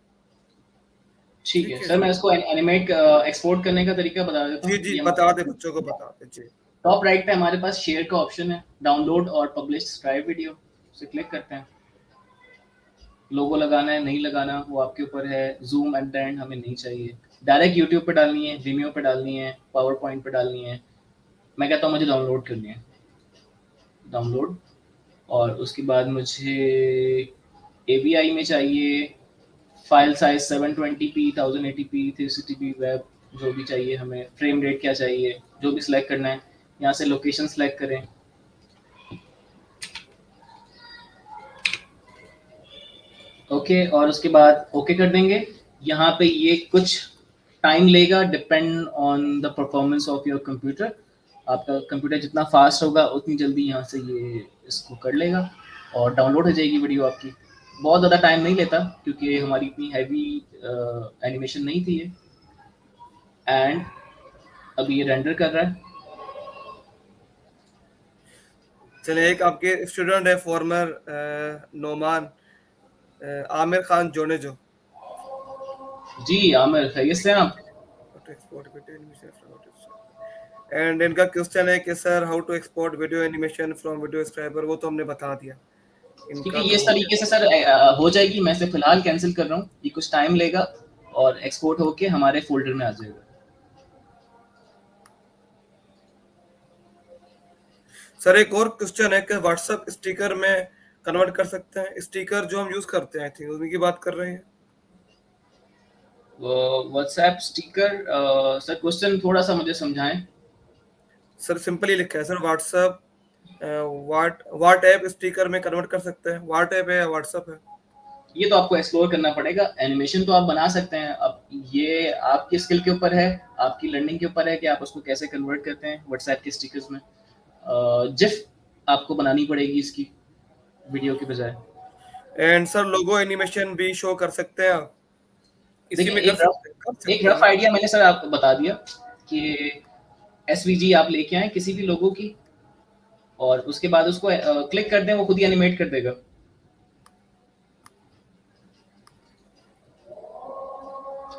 ठीक है सर, मैं इसको एनिमेट एक्सपोर्ट करने का तरीका बता देता जी हूँ। जी, बता दे, बच्चों को बता दे जी। टॉप राइट पे हमारे पास शेयर का ऑप्शन है, डाउनलोड और पब्लिश स्क्राइब वीडियो, उसे क्लिक करते हैं। लोगो लगाना है नहीं लगाना वो आपके ऊपर है, जूम एंड एंड हमें नहीं चाहिए, डायरेक्ट यूट्यूब पे डालनी है, विमियो पे डालनी है, पावर पॉइंट पे डालनी है। मैं कहता हूँ मुझे डाउनलोड करनी है, डाउनलोड। और उसके बाद मुझे AVI में चाहिए, file size 720p, 1080p, 360p web, जो भी चाहिए हमें, फ्रेम रेट क्या चाहिए, जो भी सिलेक्ट करना है। यहाँ से लोकेशन सिलेक्ट करें, ओके, और उसके बाद ओके कर देंगे। यहाँ पे ये कुछ टाइम लेगा, depend on the performance of your computer. आपका कंप्यूटर जितना फास्ट होगा उतनी जल्दी यहाँ से ये इसको कर लेगा और डाउनलोड हो जाएगी वीडियो आपकी। बहुत ज़्यादा टाइम नहीं लेता क्योंकि हमारी इतनी हैवी एनिमेशन नहीं थी ये। एंड अभी ये रेंडर कर रहा है। चलिए, एक आपके स्टूडेंट है फॉर्मर नोमान आमिर खान जोने जो। जी आमिर, खैरियत से हैं आप? एंड इनका क्वेश्चन है कि sir how to export video animation from video scriber, वो तो हमने बता दिया ठीक इनका। है, ये इस तो तरीके से सर हो जाएगी। मैं इसे फिलहाल कैंसिल कर रहा हूँ, ये कुछ टाइम लेगा और एक्सपोर्ट होके हमारे फोल्डर में आ जाएगा। सर एक और क्वेश्चन है कि व्हाट्सएप स्टिकर में कन्वर्ट कर सकते हैं, स्टिकर जो हम यूज करते हैं, आई थिंक उन्हीं की बात कर रहे हैं। व्हाट्सएप स्टिकर, सर क्वेश्चन थोड़ा सा मुझे समझाएं। सर सिंपली लिखा है sir, WhatsApp what app sticker में कन्वर्ट कर सकते हैं, व्हाट ऐप है या व्हाट्सएप है? ये तो आपको एक्सप्लोर करना पड़ेगा। एनिमेशन तो आप बना सकते हैं, अब ये आपकी स्किल के ऊपर है, आपकी लर्निंग के ऊपर है कि आप उसको कैसे कन्वर्ट करते हैं व्हाट्सएप के स्टिकर्स में। जिफ आपको बनानी पड़ेगी इसकी वीडियो के बजाय। एंड सर लोगो एनिमेशन भी शो कर सकते हैं आप इसी देखिए, में, कर सकते एक हैं रफ ना? आइडिया मैंने सर आपको बता दिया कि एसवीजी आप लेके आए किसी भी लोगो की और उसके बाद उसको क्लिक कर दें, वो खुद ही एनिमेट कर देगा।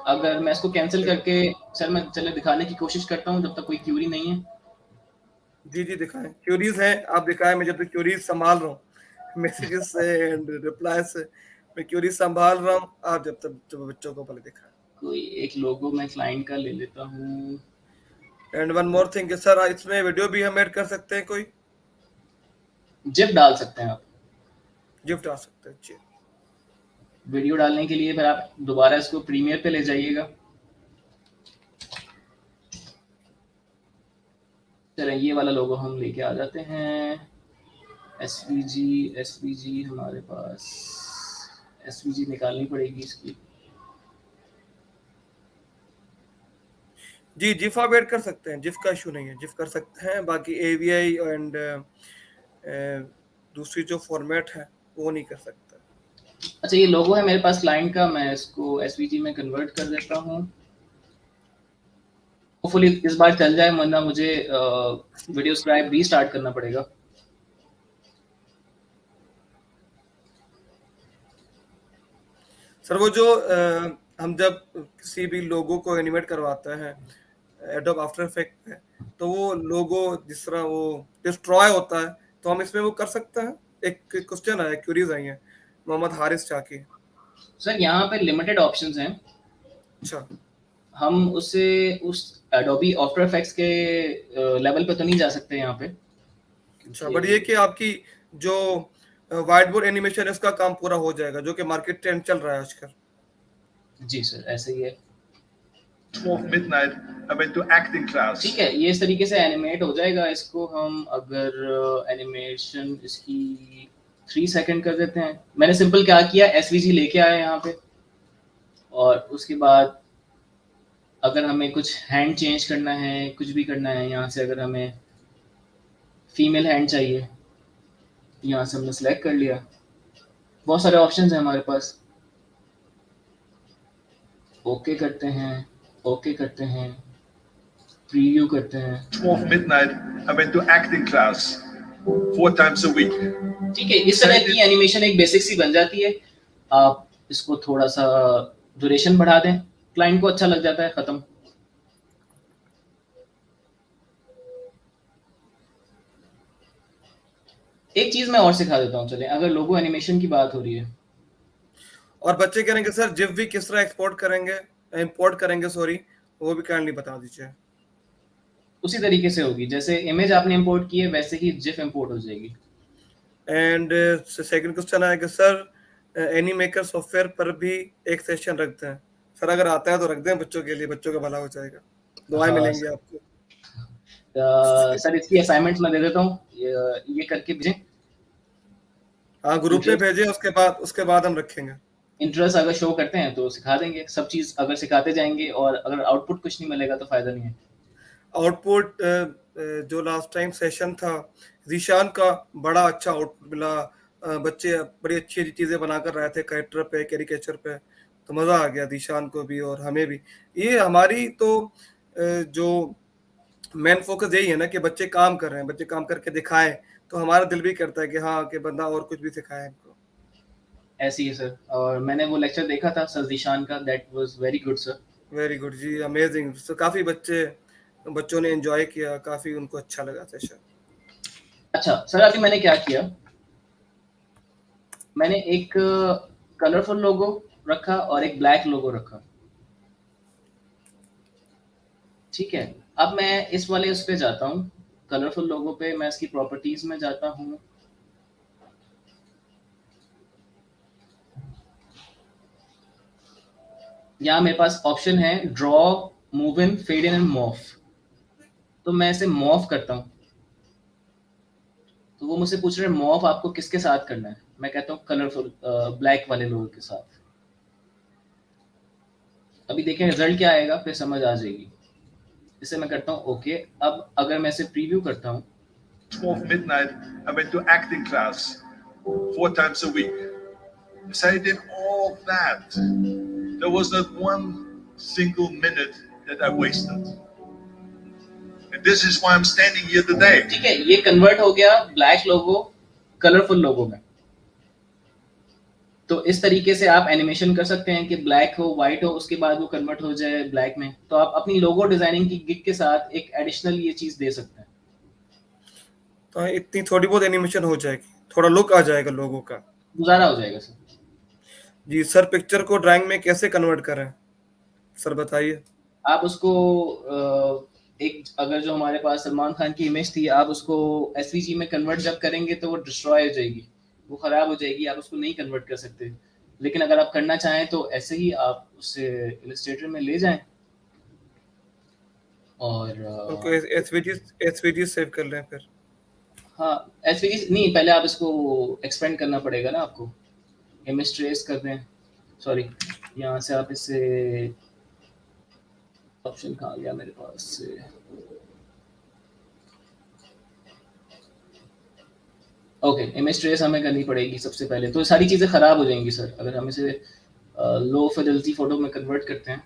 अगर मैं इसको कैंसिल करके सर मैं चले दिखाने की कोशिश करता हूँ जब तक कोई क्यूरी नहीं है। जी जी दिखाएं, क्यूरीज हैं आप दिखाएं, मैं जब तक क्यूरीज संभाल रहा हूँ मैसेजेस से एंड रिप्लाई से, मैं क्यूरीज संभाल रहा हूँ, आप जब तक जब बच्चों को पहले दिखाएं। कोई एक लोगो मैं क्लाइंट का ले लेता हूँ। And one more thing sir, इसमें वीडियो भी हम ऐड कर सकते हैं, कोई जिप डाल सकते हैं आप। गिफ्ट आ सकते हैं जी। वीडियो डालने के लिए फिर आप दोबारा इसको प्रीमियर पे ले जाइएगा। चलें ये वाला लोगो हम लेके आ जाते हैं। एसवीजी हमारे पास एसवीजी निकालनी पड़ेगी इसकी। जी जिफ आप ऐड कर सकते हैं, जिफ का इशू नहीं है, जिफ कर सकते हैं, बाकी एवीआई एंड दूसरी जो फॉर्मेट है वो नहीं कर सकता। अच्छा ये लोगो है मेरे पास क्लाइंट का, मैं इसको एसवीजी में कन्वर्ट कर देता हूँ। होपफुली इस बार चल जाए, वरना मुझे वीडियो स्क्राइब रीस्टार्ट करना पड़ेगा। सर वो जो हम जब किसी भी लोगो को एनिमेट करवाते हैं एडोब आफ्टर इफेक्ट पे, तो वो लोगो जिस तरह वो डिस्ट्रॉय होता है, तो हम इसमें वो कर सकते हैं। एक क्वेश्चन आया, क्यूरीज आई है मोहम्मद हारिस चाकी। सर यहाँ पे लिमिटेड ऑप्शंस हैं, अच्छा हम उससे उस एडोबी आफ्टर इफेक्ट्स के लेवल पे तो नहीं जा सकते यहाँ पे। अच्छा, बट ये कि आपकी जो व्हाइट बोर्ड एनिमेशन है उसका काम पूरा हो जाएगा, जो कि मार्केट ट्रेंड चल रहा है आजकल। जी सर ऐसे ही है। 12 midnight, I went to acting class. ठीक है ये इस तरीके से एनिमेट हो जाएगा। इसको हम अगर एनिमेशन इसकी 3 सेकंड कर देते हैं। मैंने सिंपल क्या किया, एसवीजी लेके आया यहाँ पे, और उसके बाद अगर हमें कुछ हैंड चेंज करना है, कुछ भी करना है, यहाँ से अगर हमें फीमेल हैंड चाहिए, यहाँ से हमने सेलेक्ट कर लिया। बहुत सारे ऑप्शंस हैं हमारे पास। ओके करते हैं, ओके करते हैं, प्रीव्यू करते हैं। 12 midnight, I went to acting class 4 times a week. ठीक है इस तरह की एनिमेशन एक बेसिक सी बन जाती है। आप इसको थोड़ा सा ड्यूरेशन बढ़ा दें, क्लाइंट को अच्छा लग जाता है, खत्म। एक चीज मैं और सिखा देता हूँ, चलें अगर लोगो एनिमेशन की बात हो रही है। और बच्चे करेंगे सर जिफ भी किस तरह एक्सपोर्ट करेंगे, इंपोर्ट करेंगे सॉरी, वो भी काइंडली बता दीजिए। उसी तरीके से होगी जैसे इमेज आपने इंपोर्ट की है, वैसे ही जिफ इंपोर्ट हो जाएगी। एंड सेकंड क्वेश्चन आएगा सर, एनीमेकर सॉफ्टवेयर पर भी एक सेशन रखते हैं सर, अगर आता है तो रख दें बच्चों के लिए, बच्चों का भला हो जाएगा, दुआएं हाँ, मिलेंगी आपको। सर इसकी असाइनमेंट मैं दे देता हूँ, ये करके भेजें। हाँ ग्रुप में भेजें, उसके बाद हम रखेंगे। इंटरेस्ट अगर शो करते हैं तो सिखा देंगे, सब चीज अगर सिखाते जाएंगे, और अगर आउटपुट कुछ नहीं मिलेगा तो फायदा नहीं है। आउटपुट जो लास्ट टाइम सेशन था जीशान का, बड़ा अच्छा आउटपुट मिला। बच्चे बड़ी अच्छी अच्छी चीजें बनाकर रहे थे कैरेक्टर पे, कैरिकेचर पे, तो मजा आ गया जीशान को भी और हमें भी। ये हमारी तो जो मेन फोकस यही है ना कि बच्चे काम कर रहे हैं, बच्चे काम करके दिखाएं, तो हमारा दिल भी करता है कि हाँ कि बंदा और कुछ भी सिखाए इनको। ऐसे ही है सर, और मैंने वो लेक्चर देखा था सर जीशान का, that was very good sir. Very good जी, अमेजिंग। तो काफी बच्चों ने एंजॉय किया, काफी उनको अच्छा लगा सेशन। अच्छा सर अभी मैंने क्या किया, मैंने एक कलरफुल लोगो रखा और एक ब्लैक लोगो रखा। ठीक है अब मैं इस वाले उस पे जाता हूँ, कलरफुल लोगो पे, मैं इसकी प्रॉपर्टीज में जाता हूँ। यहाँ मेरे पास ऑप्शन है draw, move in, fade in and morph. तो मैं इसे मॉर्फ करता हूँ, तो वो मुझसे पूछ रहे हैं मॉर्फ आपको किसके साथ करना है। मैं कहता हूँ कलरफुल ब्लैक वाले लोगों के साथ। अभी देखें रिजल्ट क्या आएगा, फिर समझ आ जाएगी। इसे मैं करता हूँ ओके। अब अगर मैं इसे प्रीव्यू करता हूँ, 12 midnight, I went to acting class 4 times a week. So I did all that. There was not one single minute that I wasted. And this is why I'm standing here today. ठीक है ये convert हो गया black लोगो colourful लोगो में। तो इस तरीके से आप एनिमेशन कर सकते हैं कि ब्लैक हो, व्हाइट हो, उसके बाद वो कन्वर्ट हो जाए ब्लैक में। तो आप अपनी लोगो डिजाइनिंग की गिग के साथ एक एडिशनल ये चीज दे सकते हैं। तो इतनी थोड़ी बहुत एनिमेशन हो जाएगी, थोड़ा लुक आ जाएगा लोगों का। गुजारा हो जाएगा सर। जी सर, पिक्चर को ड्राइंग में कैसे कन्वर्ट करें सर, बताइए। आप उसको एक, अगर जो हमारे पास सलमान खान की इमेज थी, आप उसको एसवीजी में कन्वर्ट जब करेंगे तो वो डिस्ट्रॉय हो जाएगी, वो खराब हो जाएगी, आप उसको नहीं कन्वर्ट कर सकते। लेकिन अगर आप करना चाहें तो ऐसे ही आप उसे इलस्ट्रेटर में ले जाएं और उनको एसवीजी सेव कर लें फिर। हाँ, एसवीजी नहीं, पहले आप इसको एक्सपेंड करना पड़ेगा ना आपको। इमेज ट्रेस कर दें, सॉरी, यहाँ से आप इसे, ऑप्शन कहाँ गया मेरे पास से, ओके, इमेज ट्रेस हमें करनी पड़ेगी सबसे पहले। तो सारी चीज़ें ख़राब हो जाएंगी सर अगर हम इसे लो फिडेलिटी फोटो में कन्वर्ट करते हैं।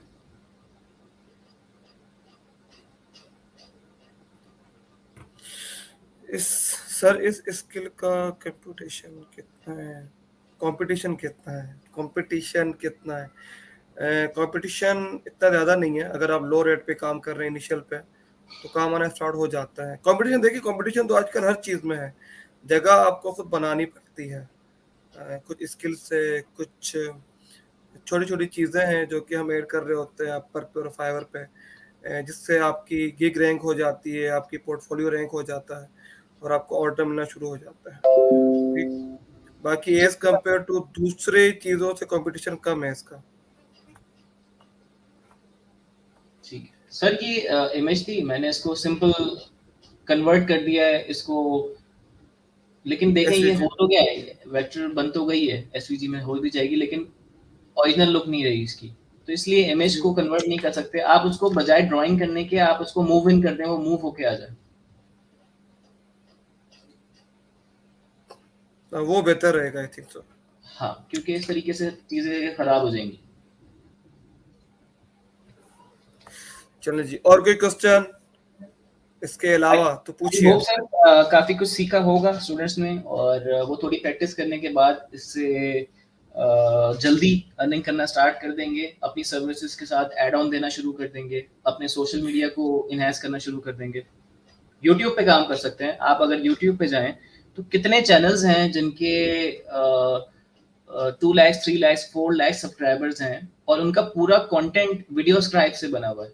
इस स्किल का कंप्यूटेशन कितना है, कंपटीशन कितना है, कंपटीशन कितना है? कंपटीशन इतना ज़्यादा नहीं है। अगर आप लो रेट पे काम कर रहे हैं इनिशियल पे, तो काम आना स्टार्ट हो जाता है। कंपटीशन देखिए, कंपटीशन तो आजकल हर चीज़ में है। जगह आपको खुद बनानी पड़ती है। कुछ स्किल से कुछ छोटी छोटी चीज़ें हैं जो कि हम ऐड कर रहे होते हैं अपवर्क पे और फाइवर पे, जिससे आपकी गिग रैंक हो जाती है, आपकी पोर्टफोलियो रैंक हो जाता है और आपको ऑर्डर मिलना शुरू हो जाता है। ठीक। बाकी एज कंपेयर टू दूसरे चीज़ों से कंपटीशन कम है इसका। ठीक है सर, ये इमेज थी, मैंने इसको सिंपल कन्वर्ट कर दिया है इसको, लेकिन देखें ये SVG हो तो गया है, वेक्टर बन तो गई है, एसवीजी में हो भी जाएगी, लेकिन ओरिजिनल लुक नहीं रही इसकी। तो इसलिए इमेज को कन्वर्ट नहीं कर सकते आप, उसको बजाय ड्राइंग करने के आप उसको मूव इन कर दें, वो मूव होके आ जाए। वो बेहतर रहेगा आई थिंक सो। हाँ, क्योंकि इस तरीके से चीजें खराब हो जाएंगी। चलिए जी, और कोई क्वेश्चन इसके अलावा तो पूछिए। होप सर काफी कुछ सीखा होगा स्टूडेंट्स ने, और वो थोड़ी प्रैक्टिस करने के बाद इससे जल्दी अर्निंग करना स्टार्ट कर देंगे, अपनी सर्विसेज के साथ ऐड ऑन देना शुरू कर देंगे, अपने सोशल मीडिया को इनहेंस करना शुरू कर देंगे। यूट्यूब पे काम कर सकते हैं आप। अगर यूट्यूब पे जाएं तो कितने चैनल्स हैं जिनके 2 लाख 3 लाख 4 लाख सब्सक्राइबर्स हैं, और उनका पूरा कंटेंट वीडियो स्क्राइब से बना हुआ है।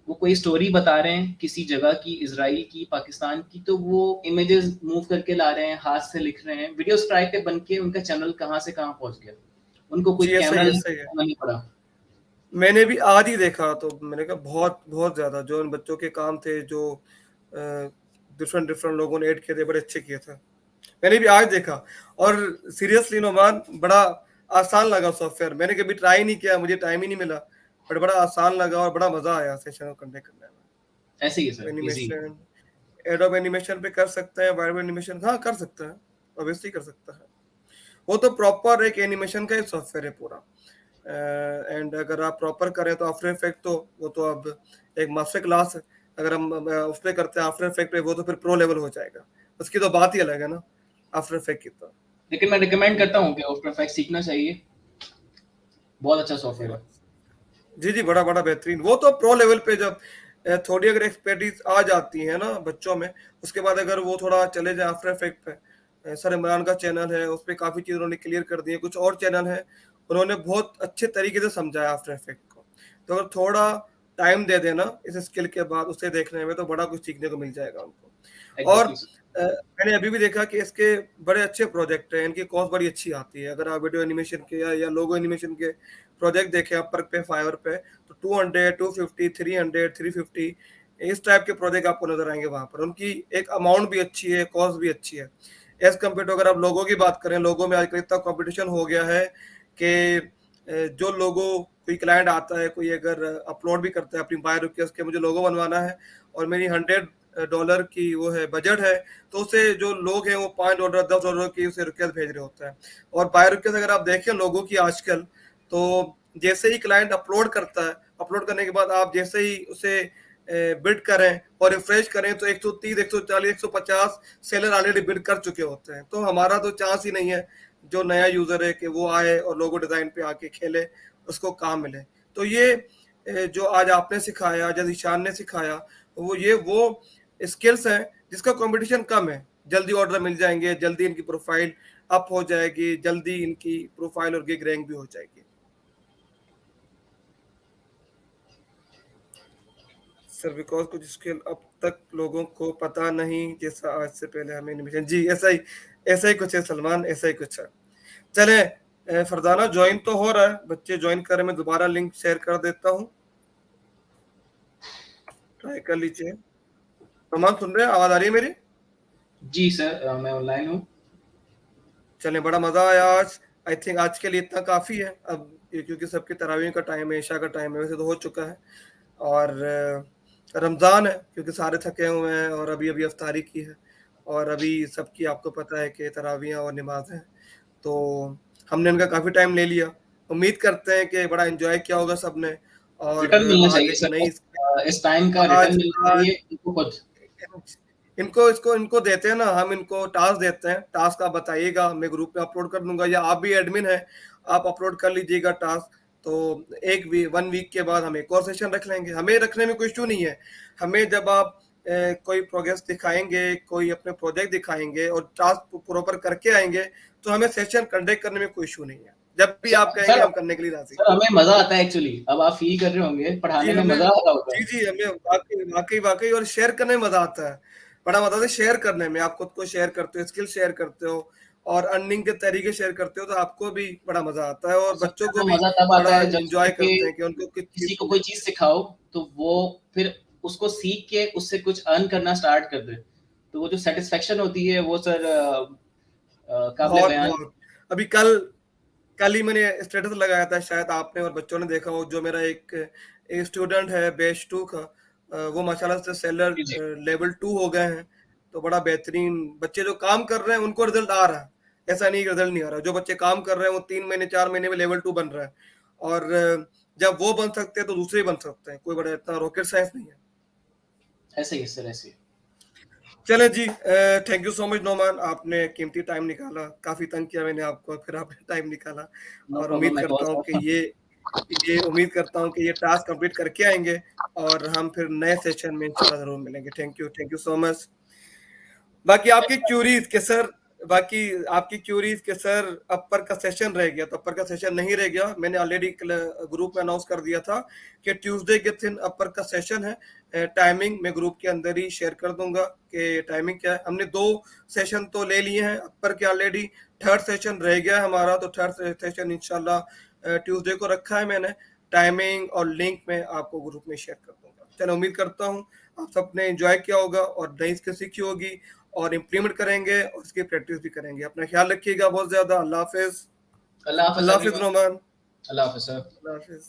वो कोई स्टोरी बता रहे हैं किसी जगह की, इजराइल की, पाकिस्तान की, तो वो इमेजेस मूव करके ला रहे हैं, हाथ से लिख रहे हैं, वीडियो स्क्राइब पे बन के उनका चैनल कहाँ से कहाँ पहुंच गया, उनको कोई जी ऐसा कैमरा ही है, सही है। नहीं पड़ा। मैंने भी आज ही देखा, तो मैंने कहा बहुत बहुत ज्यादा जो इन बच्चों के काम थे, जो डिफरेंट डिफरेंट लोगों ने ऐड किए थे, बड़े अच्छे किए थे। मैंने भी आज देखा, और सीरियसली नोमान, बड़ा आसान लगा सॉफ्टवेयर। मैंने कभी ट्राई नहीं किया, मुझे टाइम ही नहीं मिला, बट बड़ा आसान लगा और बड़ा मजा आया सेशन को कंडक्ट करने में। ऐसे ही है sir, easy. Animation, adobe animation पे कर सकते हैं, वाइब एनिमेशन हाँ कर सकते हैं, ऑब्वियसली कर सकता है। वो तो प्रॉपर एक एनिमेशन का ही सॉफ्टवेयर है पूरा। एंड अगर आप प्रॉपर करें तो आफ्टर इफेक्ट, तो वो तो अब एक मास्टर क्लास है। अगर हम उस पर करते हैं आफ्टर इफेक्ट पे, वो तो फिर प्रो लेवल हो जाएगा, उसकी तो बात ही अलग है ना आफ्टर इफेक्ट की। तो लेकिन मैं रिकमेंड करता हूँ कि आफ्टर इफेक्ट्स सीखना चाहिए, बहुत अच्छा सॉफ्टवेयर है। जी जी, बड़ा बड़ा बेहतरीन। वो तो प्रो लेवल पे जब थोड़ी अगर एक्सपर्टीज आ जाती है ना बच्चों में, उसके बाद अगर वो थोड़ा चले जाए आफ्टर इफेक्ट पे, सर इमरान का चैनल है, उस पर काफी चीज उन्होंने क्लियर कर दी है। कुछ और चैनल है, उन्होंने बहुत अच्छे तरीके से समझाया आफ्टर इफेक्ट को। तो अगर थोड़ा टाइम दे देना इस स्किल के बाद उसे देखने में, तो बड़ा कुछ सीखने को मिल जाएगा उनको। और मैंने अभी भी देखा कि इसके बड़े अच्छे प्रोजेक्ट हैं, इनकी कॉस्ट बड़ी अच्छी आती है। अगर आप वीडियो एनिमेशन के या लोगो एनिमेशन के प्रोजेक्ट देखें अपवर्क पे, फाइवर पे, तो 200, 250, 300, 350 इस टाइप के प्रोजेक्ट आपको नजर आएंगे वहां पर। उनकी एक अमाउंट भी अच्छी है, कॉस्ट भी अच्छी है एज कम्पेयर टू। अगर आप लोगों की बात करें, लोगों में आजकल इतना कॉम्पिटिशन हो गया है कि जो लोगो, कोई क्लाइंट आता है, कोई अगर अपलोड भी करता है अपनी बायो रिक्वेस्ट के, मुझे लोगो बनवाना है और मेरी $100 की वो है बजट है, तो उसे जो लोग हैं वो $5, $10 की उसे रिक्वेस्ट भेज रहे होता है। और बायो रिक्वेस्ट अगर आप देखें लोगों की आजकल, तो जैसे ही क्लाइंट अपलोड करता है, अपलोड करने के बाद आप जैसे ही उसे बिड करें और रिफ्रेश करें, तो 130, 140, 150 सेलर ऑलरेडी बिड कर चुके होते हैं। तो हमारा तो चांस ही नहीं है जो नया यूजर है कि वो आए और लोगो डिजाइन पे आके खेले, उसको काम मिले। तो ये जो आज आपने सिखाया, जब ईशान ने सिखाया, वो स्किल्स हैं जिसका कंपटीशन कम है। जल्दी ऑर्डर मिल जाएंगे, जल्दी इनकी प्रोफाइल अप हो जाएगी, जल्दी इनकी प्रोफाइल और गिग रैंक भी हो जाएगी। सर बिकॉज कुछ स्किल अब तक लोगों को पता नहीं जैसा आज से पहले हमें एनिमेशन। जी ऐसा ही कुछ है सलमान, ऐसा ही कुछ है। चले फरजाना ज्वाइन तो हो रहा है, बच्चे ज्वाइन करें, मैं दोबारा लिंक शेयर कर देता हूँ, ट्राई कर लीजिए। सलमान सुन रहे हैं, आवाज आ रही है मेरी? जी सर, मैं ऑनलाइन हूँ। चलें, बड़ा मजा आया आज। आई थिंक आज के लिए इतना काफी है अब, क्योंकि सबके तरावीह का टाइम है, ईशा का टाइम है, वैसे तो हो चुका है, और रमजान है क्योंकि सारे थके हुए हैं, और अभी अभी अफ्तारी की है, और अभी सबकी आपको पता है कि तरावियाँ और नमाज है, तो हमने उनका काफी टाइम ले लिया। उम्मीद करते हैं कि बड़ा एंजॉय किया होगा सबने, और रिटर्न मिलना आज चाहिए एक सर, नई इस टाइम का आज रिटर्न मिलना आज चाहिए इनको खुद। इनको देते हैं ना, हम इनको टास्क देते हैं, टास्क आप बताइएगा, मैं ग्रुप में अपलोड कर दूंगा, या आप भी एडमिन है, आप अपलोड कर लीजिएगा टास्क। तो 1 वीक के बाद हम एक और सेशन रख लेंगे, हमें रखने में कोई इशू नहीं है। हमें जब आप कोई प्रोग्रेस दिखाएंगे, कोई अपने प्रोजेक्ट दिखाएंगे और टास्क प्रॉपर करके आएंगे, तो हमें सेशन कंडक्ट करने में कोई इशू नहीं है। जब भी आप कहेंगे हम करने के लिए राजी। सर हमें मजा आता है एक्चुअली, अब आप फील कर रहे होंगे पढ़ाने में मजा आ रहा होगा। जी हमें वाकई और शेयर करने में मजा आता है, बड़ा मजा आता है शेयर करने में। आप खुद को शेयर करते हो, स्किल शेयर करते हो, और अर्निंग के तरीके शेयर करते हो, तो आपको भी बड़ा मजा आता है, और बच्चों को भी मजा तब आता बड़ा है जब एंजॉय करते हैं कि उनको किसी को कोई चीज सिखाओ तो वो फिर उसको सीख के उससे कुछ अर्न करना स्टार्ट कर दे, तो वो जो सेटिस्फेक्शन होती है वो सर काबिल बयान। अभी कल ही मैंने स्टेटस लगाया था, शायद आपने और बच्चों ने देखा हो, जो मेरा एक स्टूडेंट है बैच 2 का, वो माशाल्लाह से सेलर लेवल 2 हो गए हैं। तो बड़ा बेहतरीन, बच्चे जो काम कर रहे हैं उनको रिजल्ट आ रहा है, ऐसा नहीं रिजल्ट नहीं आ रहा। जो बच्चे काम कर रहे हैं वो 3 महीने 4 महीने में लेवल 2 बन रहा है, और जब वो बन सकते हैं तो दूसरे बन सकते हैं, कोई बड़ा इतना रॉकेट साइंस नहीं है। ऐसे ही सर, ऐसे। चले जी, thank you so much Noman, आपने कीमती टाइम निकाला, काफी तंग किया मैंने आपको, फिर आपने टाइम निकाला, और उम्मीद करता हूँ कि ये टास्क कंप्लीट करके आएंगे, और हम फिर नए सेशन में इंशाल्लाह जरूर मिलेंगे। Thank you so much. बाकी आपकी क्यूरीज के सर अपर का सेशन रह गया, तो अपर का सेशन नहीं रह गया, मैंने ऑलरेडी ग्रुप में अनाउंस कर दिया था कि ट्यूसडे के दिन अपर का सेशन है। टाइमिंग मैं ग्रुप के अंदर ही शेयर कर दूंगा कि टाइमिंग क्या है। हमने 2 सेशन तो ले लिए हैं अपर के ऑलरेडी, थर्ड सेशन रह गया है हमारा, तो थर्ड सेशन इंशाल्लाह ट्यूसडे को रखा है मैंने। टाइमिंग और लिंक में आपको ग्रुप में शेयर कर दूंगा। चलो, उम्मीद करता हूँ आप सबने एंजॉय किया होगा और नई स्किल सीखी होगी, और इम्प्लीमेंट करेंगे, और उसकी प्रैक्टिस भी करेंगे। अपना ख्याल रखिएगा बहुत ज्यादा। अल्लाह हाफिज। अल्लाह हाफिज नोमान। अल्लाह हाफिज सर। अल्लाह हाफिज।